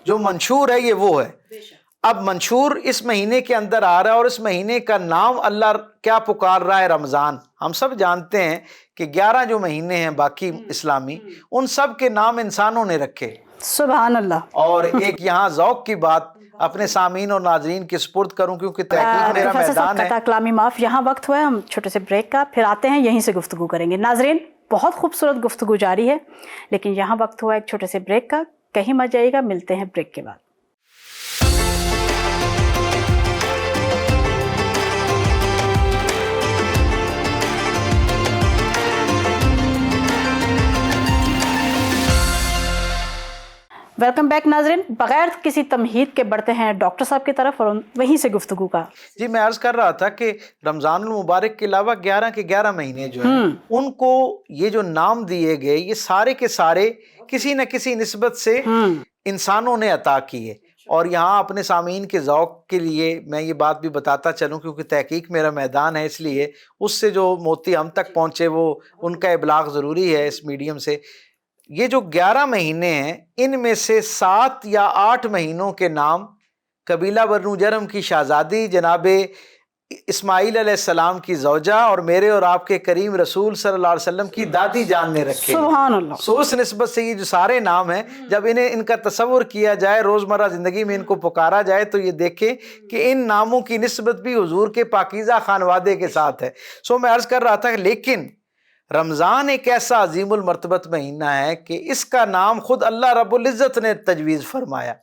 جو منشور ہے، یہ وہ ہے. اب منشور اس مہینے کے اندر آ رہا ہے، اور اس مہینے کا نام اللہ کیا پکار رہا ہے؟ رمضان. ہم سب جانتے ہیں کہ 11 جو مہینے ہیں باقی اسلامی، ان سب کے نام انسانوں نے رکھے. سبحان اللہ. اور ایک یہاں ذوق کی بات اپنے سامعین اور ناظرین کے سپرد کروں، کیونکہ تحقیق میرا میدان ہے. کلامی معاف، یہاں وقت ہوا ہے ہم چھوٹے سے بریک کا، پھر آتے ہیں یہیں سے گفتگو کریں گے. ناظرین، بہت خوبصورت گفتگو جاری ہے، لیکن یہاں وقت ہوا ہے ایک چھوٹے سے بریک کا. کہیں مت جائیے گا، ملتے ہیں بریک کے بعد. ویلکم بیک ناظرین. بغیر کسی تمہید کے بڑھتے ہیں ڈاکٹر صاحب کی طرف اور وہیں سے گفتگو کا. جی، میں عرض کر رہا تھا کہ رمضان المبارک کے علاوہ 11 کے 11 مہینے جو ہیں، ان کو یہ جو نام دیے گئے، یہ سارے کے سارے کسی نہ کسی نسبت سے انسانوں نے عطا کیے. اور یہاں اپنے سامعین کے ذوق کے لیے میں یہ بات بھی بتاتا چلوں، کیونکہ تحقیق میرا میدان ہے، اس لیے اس سے جو موتی ہم تک پہنچے وہ ان کا ابلاغ ضروری ہے اس میڈیم سے. یہ جو 11 مہینے ہیں، ان میں سے 7 یا 8 مہینوں کے نام قبیلہ بنو جرم کی شہزادی جناب اسماعیل علیہ السلام کی زوجہ اور میرے اور آپ کے کریم رسول صلی اللہ علیہ وسلم کی دادی جان نے رکھے. سبحان اللہ. سو اس نسبت سے یہ جو سارے نام ہیں، جب ان کا تصور کیا جائے، روزمرہ زندگی میں ان کو پکارا جائے، تو یہ دیکھیں کہ ان ناموں کی نسبت بھی حضور کے پاکیزہ خانوادے کے ساتھ ہے. سو میں عرض کر رہا تھا، لیکن رمضان ایک ایسا عظیم المرتبت مہینہ ہے کہ اس کا نام خود اللہ رب العزت نے تجویز فرمایا.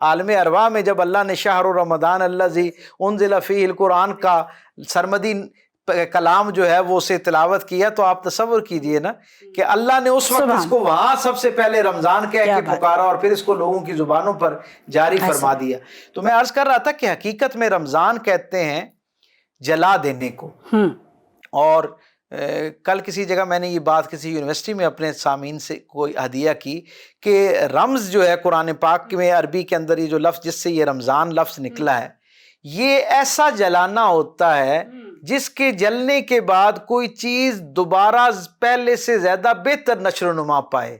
عالم ارواح میں جب اللہ نے شہر رمضان الذی انزل فیہ القرآن کا سرمدی کلام جو ہے وہ اسے تلاوت کیا، تو آپ تصور کیجئے نا کہ اللہ نے اس وقت اس کو وہاں سب سے پہلے رمضان کہہ کے پکارا اور پھر اس کو لوگوں کی زبانوں پر جاری فرما دیا. تو میں عرض کر رہا تھا کہ حقیقت میں رمضان کہتے ہیں جلا دینے کو. اور کل کسی جگہ میں نے یہ بات کسی یونیورسٹی میں اپنے سامعین سے کوئی ہدیہ کی کہ رمز جو ہے قرآن پاک میں عربی کے اندر یہ جو لفظ جس سے یہ رمضان لفظ نکلا ہے، یہ ایسا جلانا ہوتا ہے جس کے جلنے کے بعد کوئی چیز دوبارہ پہلے سے زیادہ بہتر نشر و نما پائے.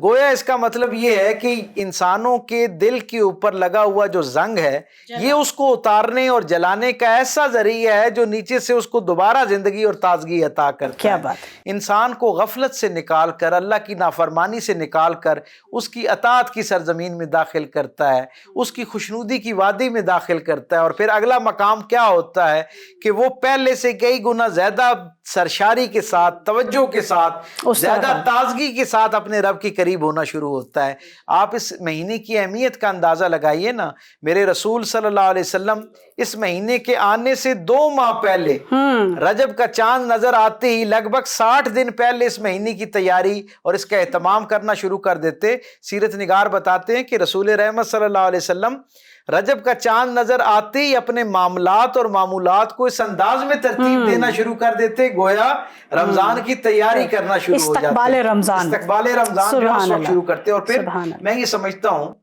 گویا اس کا مطلب یہ ہے کہ انسانوں کے دل کے اوپر لگا ہوا جو زنگ ہے یہ اس کو اتارنے اور جلانے کا ایسا ذریعہ ہے جو نیچے سے اس کو دوبارہ زندگی اور تازگی عطا کرتا کیا ہے۔ بات۔ انسان کو غفلت سے نکال کر، اللہ کی نافرمانی سے نکال کر اس کی اطاعت کی سرزمین میں داخل کرتا ہے، اس کی خوشنودی کی وادی میں داخل کرتا ہے، اور پھر اگلا مقام کیا ہوتا ہے کہ وہ پہلے سے کئی گنا زیادہ سرشاری کے ساتھ، توجہ کے ساتھ، زیادہ تازگی کے ساتھ اپنے رب کے قریب ہونا شروع ہوتا ہے۔ آپ اس مہینے کی اہمیت کا اندازہ لگائیے نا، میرے رسول صلی اللہ علیہ وسلم اس مہینے کے آنے سے 2 ماہ پہلے رجب کا چاند نظر آتے ہی لگ بھگ 60 دن پہلے اس مہینے کی تیاری اور اس کا اہتمام کرنا شروع کر دیتے۔ سیرت نگار بتاتے ہیں کہ رسول رحمت صلی اللہ علیہ وسلم رجب کا چاند نظر آتے ہی اپنے معاملات اور معمولات کو اس انداز میں ترتیب دینا شروع کر دیتے گویا رمضان کی تیاری کرنا شروع ہو جاتے، استقبال رمضان جو اس وقت شروع کرتے۔ اور پھر میں یہ سمجھتا ہوں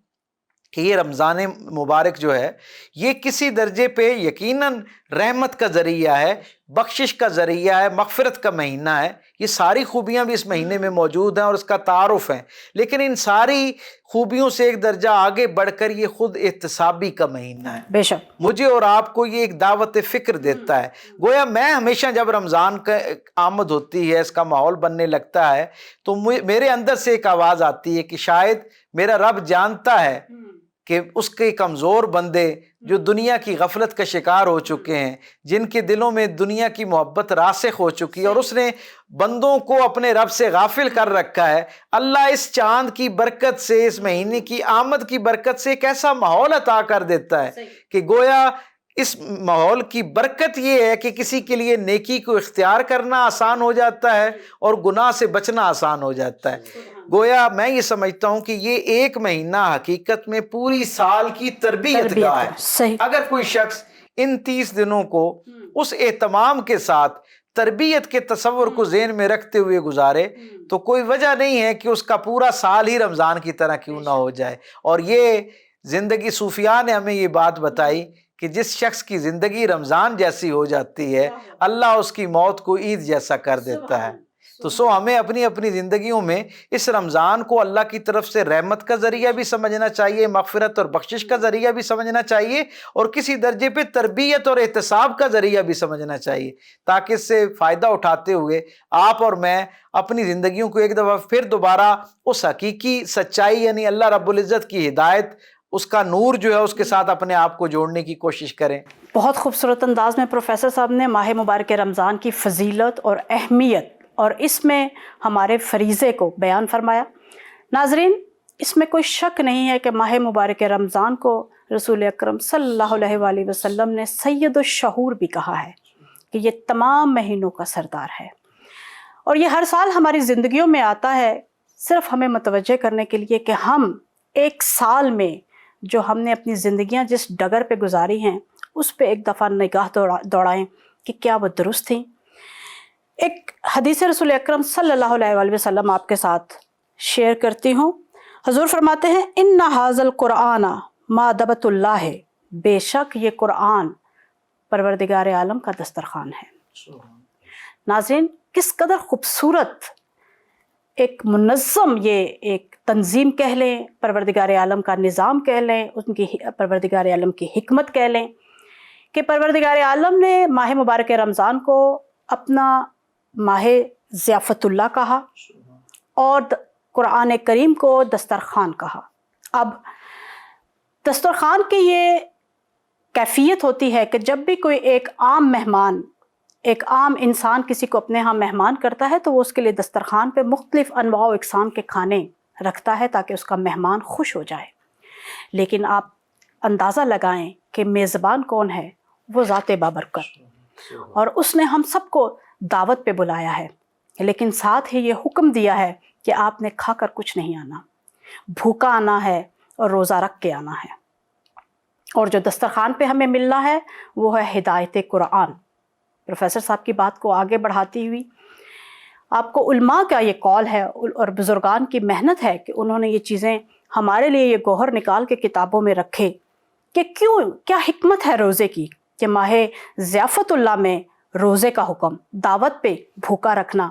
کہ یہ رمضان مبارک جو ہے یہ کسی درجے پہ یقیناً رحمت کا ذریعہ ہے، بخشش کا ذریعہ ہے، مغفرت کا مہینہ ہے، یہ ساری خوبیاں بھی اس مہینے میں موجود ہیں اور اس کا تعارف ہے، لیکن ان ساری خوبیوں سے ایک درجہ آگے بڑھ کر یہ خود احتسابی کا مہینہ ہے۔ بے شک مجھے اور آپ کو یہ ایک دعوت فکر دیتا ہے۔ گویا میں ہمیشہ جب رمضان کا آمد ہوتی ہے، اس کا ماحول بننے لگتا ہے، تو میرے اندر سے ایک آواز آتی ہے کہ شاید میرا رب جانتا ہے کہ اس کے کمزور بندے جو دنیا کی غفلت کا شکار ہو چکے ہیں، جن کے دلوں میں دنیا کی محبت راسخ ہو چکی ہے اور اس نے بندوں کو اپنے رب سے غافل کر رکھا ہے، اللہ اس چاند کی برکت سے، اس مہینے کی آمد کی برکت سے ایک ایسا ماحول عطا کر دیتا ہے کہ گویا اس ماحول کی برکت یہ ہے کہ کسی کے لیے نیکی کو اختیار کرنا آسان ہو جاتا ہے اور گناہ سے بچنا آسان ہو جاتا ہے۔ گویا میں یہ سمجھتا ہوں کہ یہ ایک مہینہ حقیقت میں پوری سال کی تربیت گاہ ہے۔ اگر کوئی شخص ان 30 دنوں کو اس اہتمام کے ساتھ تربیت کے تصور کو ذہن میں رکھتے ہوئے گزارے تو کوئی وجہ نہیں ہے کہ اس کا پورا سال ہی رمضان کی طرح کیوں نہ ہو جائے۔ اور یہ زندگی صوفیاء نے ہمیں یہ بات بتائی کہ جس شخص کی زندگی رمضان جیسی ہو جاتی ہے اللہ اس کی موت کو عید جیسا کر دیتا ہے۔ تو ہمیں اپنی اپنی زندگیوں میں اس رمضان کو اللہ کی طرف سے رحمت کا ذریعہ بھی سمجھنا چاہیے، مغفرت اور بخشش کا ذریعہ بھی سمجھنا چاہیے، اور کسی درجے پہ تربیت اور احتساب کا ذریعہ بھی سمجھنا چاہیے، تاکہ اس سے فائدہ اٹھاتے ہوئے آپ اور میں اپنی زندگیوں کو ایک دفعہ پھر دوبارہ اس حقیقی سچائی یعنی اللہ رب العزت کی ہدایت، اس کا نور جو ہے اس کے ساتھ اپنے آپ کو جوڑنے کی کوشش کریں۔ بہت خوبصورت انداز میں پروفیسر صاحب نے ماہ مبارک رمضان کی فضیلت اور اہمیت اور اس میں ہمارے فریضے کو بیان فرمایا۔ ناظرین، اس میں کوئی شک نہیں ہے کہ ماہ مبارک رمضان کو رسول اکرم صلی اللہ علیہ وآلہ وسلم نے سید الشہور بھی کہا ہے کہ یہ تمام مہینوں کا سردار ہے، اور یہ ہر سال ہماری زندگیوں میں آتا ہے صرف ہمیں متوجہ کرنے کے لیے کہ ہم ایک سال میں جو ہم نے اپنی زندگیاں جس ڈگر پہ گزاری ہیں اس پہ ایک دفعہ نگاہ دوڑائیں کہ کیا وہ درست تھیں۔ ایک حدیث رسول اکرم صلی اللہ علیہ وآلہ وسلم آپ کے ساتھ شیئر کرتی ہوں۔ حضور فرماتے ہیں ان ھذا القرآن مائدۃ اللہ، بے شک یہ قرآن پروردگار عالم کا دسترخوان ہے۔ ناظرین، کس قدر خوبصورت ایک منظم یہ ایک تنظیم کہہ لیں، پروردگار عالم کا نظام کہہ لیں، ان کی پروردگار عالم کی حکمت کہہ لیں کہ پروردگار عالم نے ماہ مبارک رمضان کو اپنا ماہ ضیافت اللہ کہا اور قرآن کریم کو دسترخوان کہا۔ اب دسترخوان کی یہ کیفیت ہوتی ہے کہ جب بھی کوئی ایک عام مہمان، ایک عام انسان کسی کو اپنے ہاں مہمان کرتا ہے تو وہ اس کے لیے دسترخوان پہ مختلف انواع و اقسام کے کھانے رکھتا ہے تاکہ اس کا مہمان خوش ہو جائے، لیکن آپ اندازہ لگائیں کہ میزبان کون ہے؟ وہ ذات بابرکت، اور اس نے ہم سب کو دعوت پہ بلایا ہے، لیکن ساتھ ہی یہ حکم دیا ہے کہ آپ نے کھا کر کچھ نہیں آنا، بھوکا آنا ہے اور روزہ رکھ کے آنا ہے۔ اور جو دسترخوان پہ ہمیں ملنا ہے وہ ہے ہدایت قرآن۔ پروفیسر صاحب کی بات کو آگے بڑھاتی ہوئی آپ کو علماء کا یہ قول ہے اور بزرگان کی محنت ہے کہ انہوں نے یہ چیزیں ہمارے لیے یہ گوہر نکال کے کتابوں میں رکھے کہ کیا حکمت ہے روزے کی، کہ ماہ ضیافت اللہ میں روزے کا حکم، دعوت پہ بھوکا رکھنا،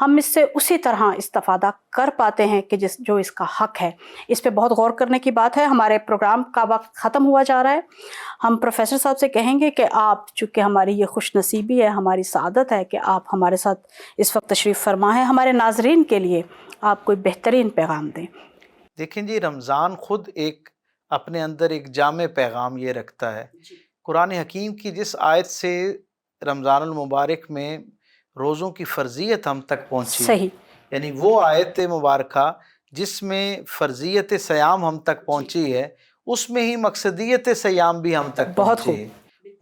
ہم اس سے اسی طرح استفادہ کر پاتے ہیں کہ جو اس کا حق ہے. اس پہ بہت غور کرنے کی بات ہے. ہمارے پروگرام کا وقت ختم ہوا جا رہا ہے. ہم پروفیسر صاحب سے کہیں گے کہ آپ، چونکہ ہماری یہ خوش نصیبی ہے، ہماری سعادت ہے کہ آپ ہمارے ساتھ اس وقت تشریف فرما ہیں، ہمارے ناظرین کے لیے آپ کوئی بہترین پیغام دیں. دیکھیں جی، رمضان خود ایک اپنے اندر ایک جامع پیغام یہ رکھتا ہے. قرآن حکیم کی جس آیت سے رمضان المبارک میں روزوں کی فرضیت ہم تک پہنچی، صحیح، یعنی وہ آیت مبارکہ جس میں فرضیت سیام ہم تک پہنچی ہے، اس میں ہی مقصدیت سیام بھی ہم تک بہت پہنچی ہے.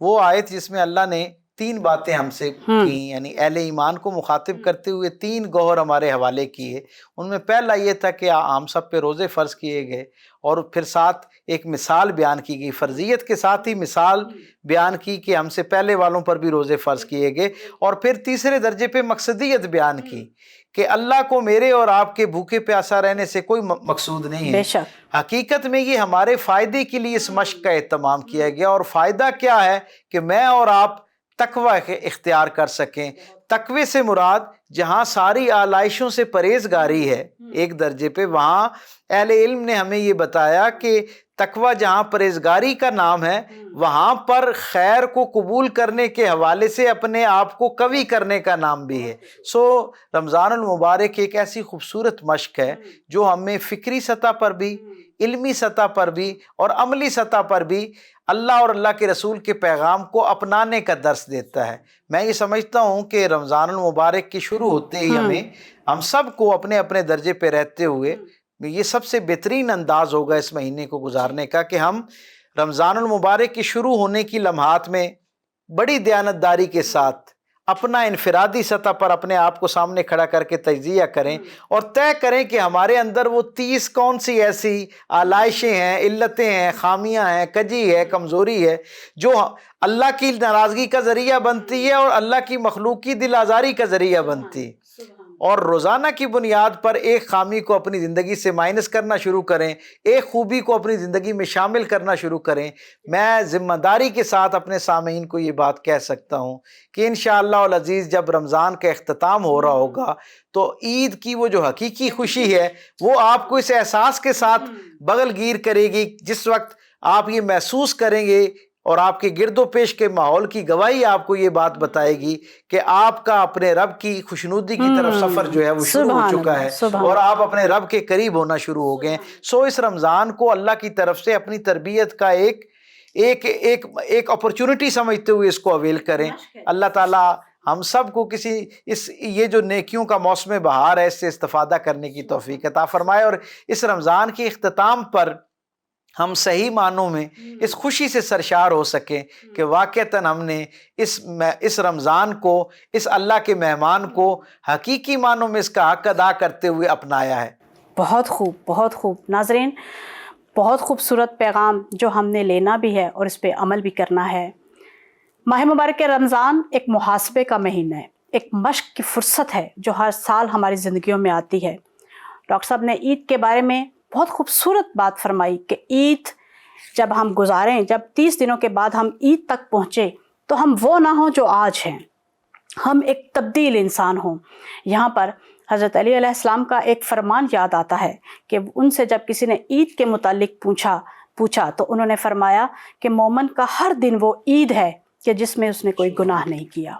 وہ آیت جس میں اللہ نے 3 باتیں ہم سے کی، یعنی اہل ایمان کو مخاطب کرتے ہوئے 3 گوہر ہمارے حوالے کیے. ان میں پہلا یہ تھا کہ ہم سب پہ روزے فرض کیے گئے، اور پھر ساتھ ایک مثال بیان کی گئی، فرضیت کے ساتھ ہی مثال بیان کی کہ ہم سے پہلے والوں پر بھی روزے فرض کیے گئے. اور پھر تیسرے درجے پہ مقصدیت بیان کی کہ اللہ کو میرے اور آپ کے بھوکے پیاسا رہنے سے کوئی مقصود نہیں ہے. بے شک حقیقت میں یہ ہمارے فائدے کے لیے اس مشق کا اہتمام کیا گیا. اور فائدہ کیا ہے کہ میں اور آپ تقوی اختیار کر سکیں. تقوی سے مراد جہاں ساری آلائشوں سے پرہیزگاری ہے ایک درجے پہ، وہاں اہل علم نے ہمیں یہ بتایا کہ تقوی جہاں پرہیزگاری کا نام ہے، وہاں پر خیر کو قبول کرنے کے حوالے سے اپنے آپ کو قوی کرنے کا نام بھی ہے. رمضان المبارک ایک ایسی خوبصورت مشق ہے جو ہمیں فکری سطح پر بھی، علمی سطح پر بھی اور عملی سطح پر بھی اللہ اور اللہ کے رسول کے پیغام کو اپنانے کا درس دیتا ہے. میں یہ سمجھتا ہوں کہ رمضان المبارک کی شروع ہوتے ہی ہم سب کو اپنے اپنے درجے پہ رہتے ہوئے یہ سب سے بہترین انداز ہوگا اس مہینے کو گزارنے کا کہ ہم رمضان المبارک کی شروع ہونے کی لمحات میں بڑی دیانتداری کے ساتھ اپنا انفرادی سطح پر اپنے آپ کو سامنے کھڑا کر کے تجزیہ کریں اور طے کریں کہ ہمارے اندر وہ 30 کون سی ایسی آلائشیں ہیں، علتیں ہیں، خامیاں ہیں، کجی ہے، کمزوری ہے جو اللہ کی ناراضگی کا ذریعہ بنتی ہے اور اللہ کی مخلوق کی دل آزاری کا ذریعہ بنتی ہے. اور روزانہ کی بنیاد پر ایک خامی کو اپنی زندگی سے مائنس کرنا شروع کریں، ایک خوبی کو اپنی زندگی میں شامل کرنا شروع کریں. میں ذمہ داری کے ساتھ اپنے سامعین کو یہ بات کہہ سکتا ہوں کہ انشاءاللہ العزیز جب رمضان کا اختتام ہو رہا ہوگا تو عید کی وہ جو حقیقی خوشی ہے وہ آپ کو اس احساس کے ساتھ بغل گیر کرے گی جس وقت آپ یہ محسوس کریں گے، اور آپ کے گرد و پیش کے ماحول کی گواہی آپ کو یہ بات بتائے گی کہ آپ کا اپنے رب کی خوشنودی کی طرف سفر جو ہے وہ شروع ہو چکا ہے اور آپ اپنے رب کے قریب ہونا شروع ہو گئے ہیں. اس رمضان کو اللہ کی طرف سے اپنی تربیت کا ایک اپرچونٹی سمجھتے ہوئے اس کو اویل کریں. اللہ تعالیٰ ہم سب کو یہ جو نیکیوں کا موسم بہار ہے اس سے استفادہ کرنے کی توفیق عطا فرمائے، اور اس رمضان کے اختتام پر ہم صحیح معنوں میں اس خوشی سے سرشار ہو سکیں کہ واقعتاً ہم نے اس رمضان کو، اس اللہ کے مہمان کو حقیقی معنوں میں اس کا حق ادا کرتے ہوئے اپنایا ہے. بہت خوب، بہت خوب. ناظرین، بہت خوبصورت پیغام جو ہم نے لینا بھی ہے اور اس پہ عمل بھی کرنا ہے. ماہ مبارک رمضان ایک محاسبے کا مہینہ ہے، ایک مشق کی فرصت ہے جو ہر سال ہماری زندگیوں میں آتی ہے. ڈاکٹر صاحب نے عید کے بارے میں بہت خوبصورت بات فرمائی کہ عید جب ہم گزاریں، جب 30 دنوں کے بعد ہم عید تک پہنچے تو ہم وہ نہ ہوں جو آج ہیں، ہم ایک تبدیل انسان ہوں. یہاں پر حضرت علی علیہ السلام کا ایک فرمان یاد آتا ہے کہ ان سے جب کسی نے عید کے متعلق پوچھا تو انہوں نے فرمایا کہ مومن کا ہر دن وہ عید ہے کہ جس میں اس نے کوئی گناہ نہیں کیا.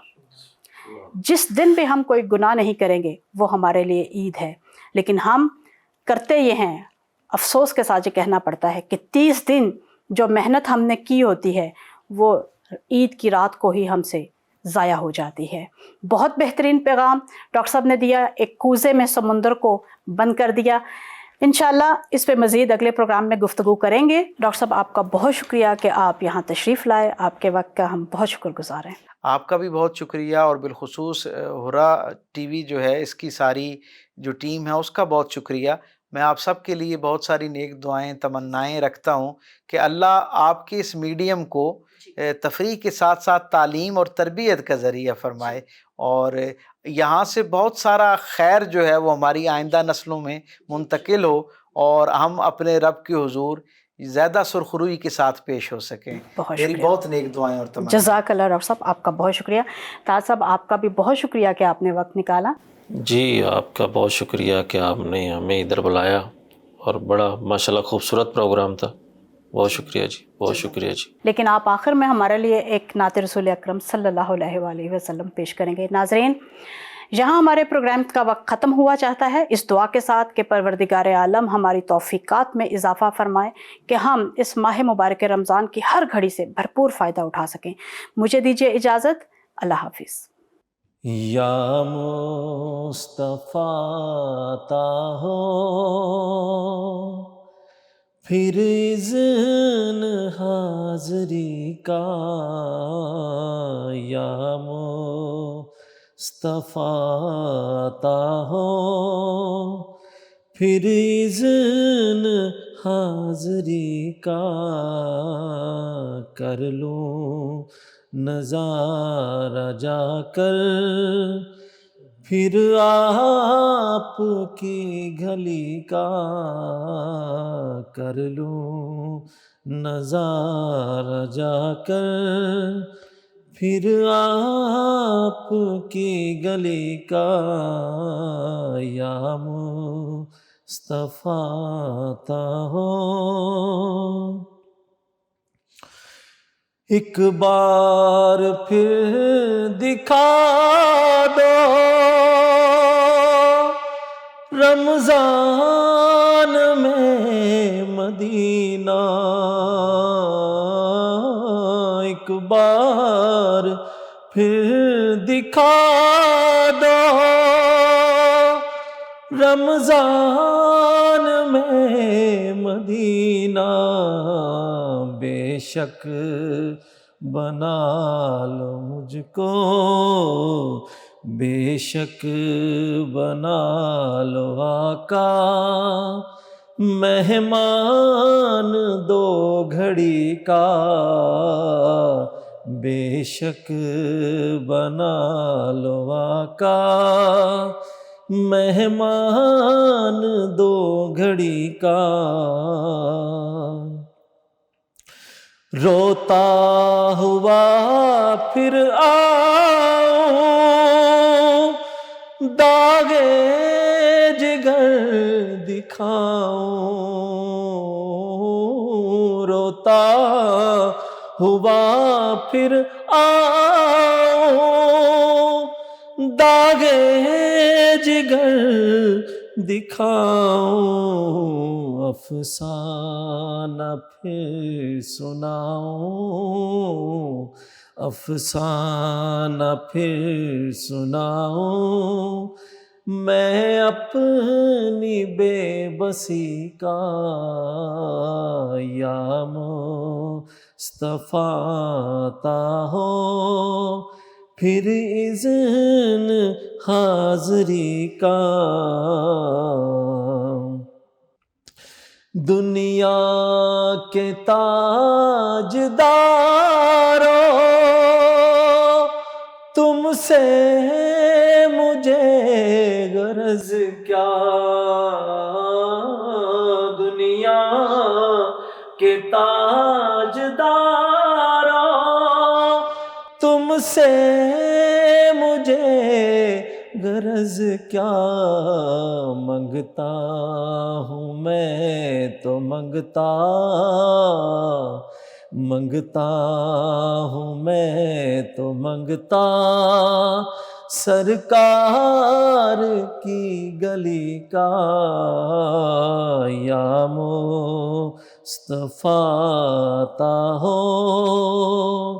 جس دن بھی ہم کوئی گناہ نہیں کریں گے وہ ہمارے لیے عید ہے. لیکن ہم کرتے یہ ہیں، افسوس کے ساتھ یہ کہنا پڑتا ہے کہ 30 دن جو محنت ہم نے کی ہوتی ہے وہ عید کی رات کو ہی ہم سے ضائع ہو جاتی ہے. بہت بہترین پیغام ڈاکٹر صاحب نے دیا، ایک کوزے میں سمندر کو بند کر دیا. انشاءاللہ اس پہ مزید اگلے پروگرام میں گفتگو کریں گے. ڈاکٹر صاحب آپ کا بہت شکریہ کہ آپ یہاں تشریف لائے، آپ کے وقت کا ہم بہت شکر گزار ہیں. آپ کا بھی بہت شکریہ، اور بالخصوص ہرا ٹی وی جو ہے اس کی ساری جو ٹیم ہے اس کا بہت شکریہ. میں آپ سب کے لیے بہت ساری نیک دعائیں، تمنائیں رکھتا ہوں کہ اللہ آپ کے اس میڈیم کو تفریح کے ساتھ ساتھ تعلیم اور تربیت کا ذریعہ فرمائے، اور یہاں سے بہت سارا خیر جو ہے وہ ہماری آئندہ نسلوں میں منتقل ہو، اور ہم اپنے رب کے حضور زیادہ سرخروئی کے ساتھ پیش ہو سکیں. بہت میری شکریہ. بہت نیک دعائیں اور تمام. جزاک اللہ ڈاکٹر صاحب، آپ کا بہت شکریہ. تاج صاحب آپ کا بھی بہت شکریہ کہ آپ نے وقت نکالا. جی آپ کا بہت شکریہ کہ آپ نے ہمیں ادھر بلایا، اور بڑا ماشاءاللہ خوبصورت پروگرام تھا. بہت شکریہ جی، بہت شکریہ جی. لیکن آپ آخر میں ہمارے لیے ایک نعت رسول اکرم صلی اللہ علیہ وآلہ وسلم پیش کریں گے. ناظرین، یہاں ہمارے پروگرام کا وقت ختم ہوا چاہتا ہے، اس دعا کے ساتھ کہ پروردگار عالم ہماری توفیقات میں اضافہ فرمائے کہ ہم اس ماہ مبارک رمضان کی ہر گھڑی سے بھرپور فائدہ اٹھا سکیں. مجھے دیجیے اجازت. اللہ حافظ. یا مصطفیٰ عطا ہو پھر اذن حاضری کا، یا مصطفیٰ عطا ہو پھر اذن حاضری کا، کر لوں نظارہ جا کر پھر آپ کی گھلی کا، کر لوں نظارہ جا کر پھر آپ کی گلی کا، یا مصطفیٰ عطا ہو. ایک بار پھر دکھا دو رمضان میں مدینہ، ایک بار پھر دکھا دو رمضان میں مدینہ، بے شک بنا لو مجھ کو، بے شک بنا لو آقا مہمان دو گھڑی کا، بے شک بنا لو آقا مہمان دو گھڑی کا. روتا ہوا پھر آؤں داغے جگر دکھاؤں، روتا ہوا پھر آؤں داغے جگر دکھاؤں، افسانہ پھر سناؤں، افسانہ پھر سناؤں، میں اپنی بے بسی کا، یا مصطفیٰ عطا ہو پھر اذن حاضری کا. دنیا کے تاجداروں تم سے مجھے غرض کیا، دنیا کے تاجداروں تم سے مجھے غرض کیا، منگتا ہوں میں تو منگتا، منگتا ہوں میں تو منگتا سرکار کی گلی کا، یا مصطفیٰ عطا ہو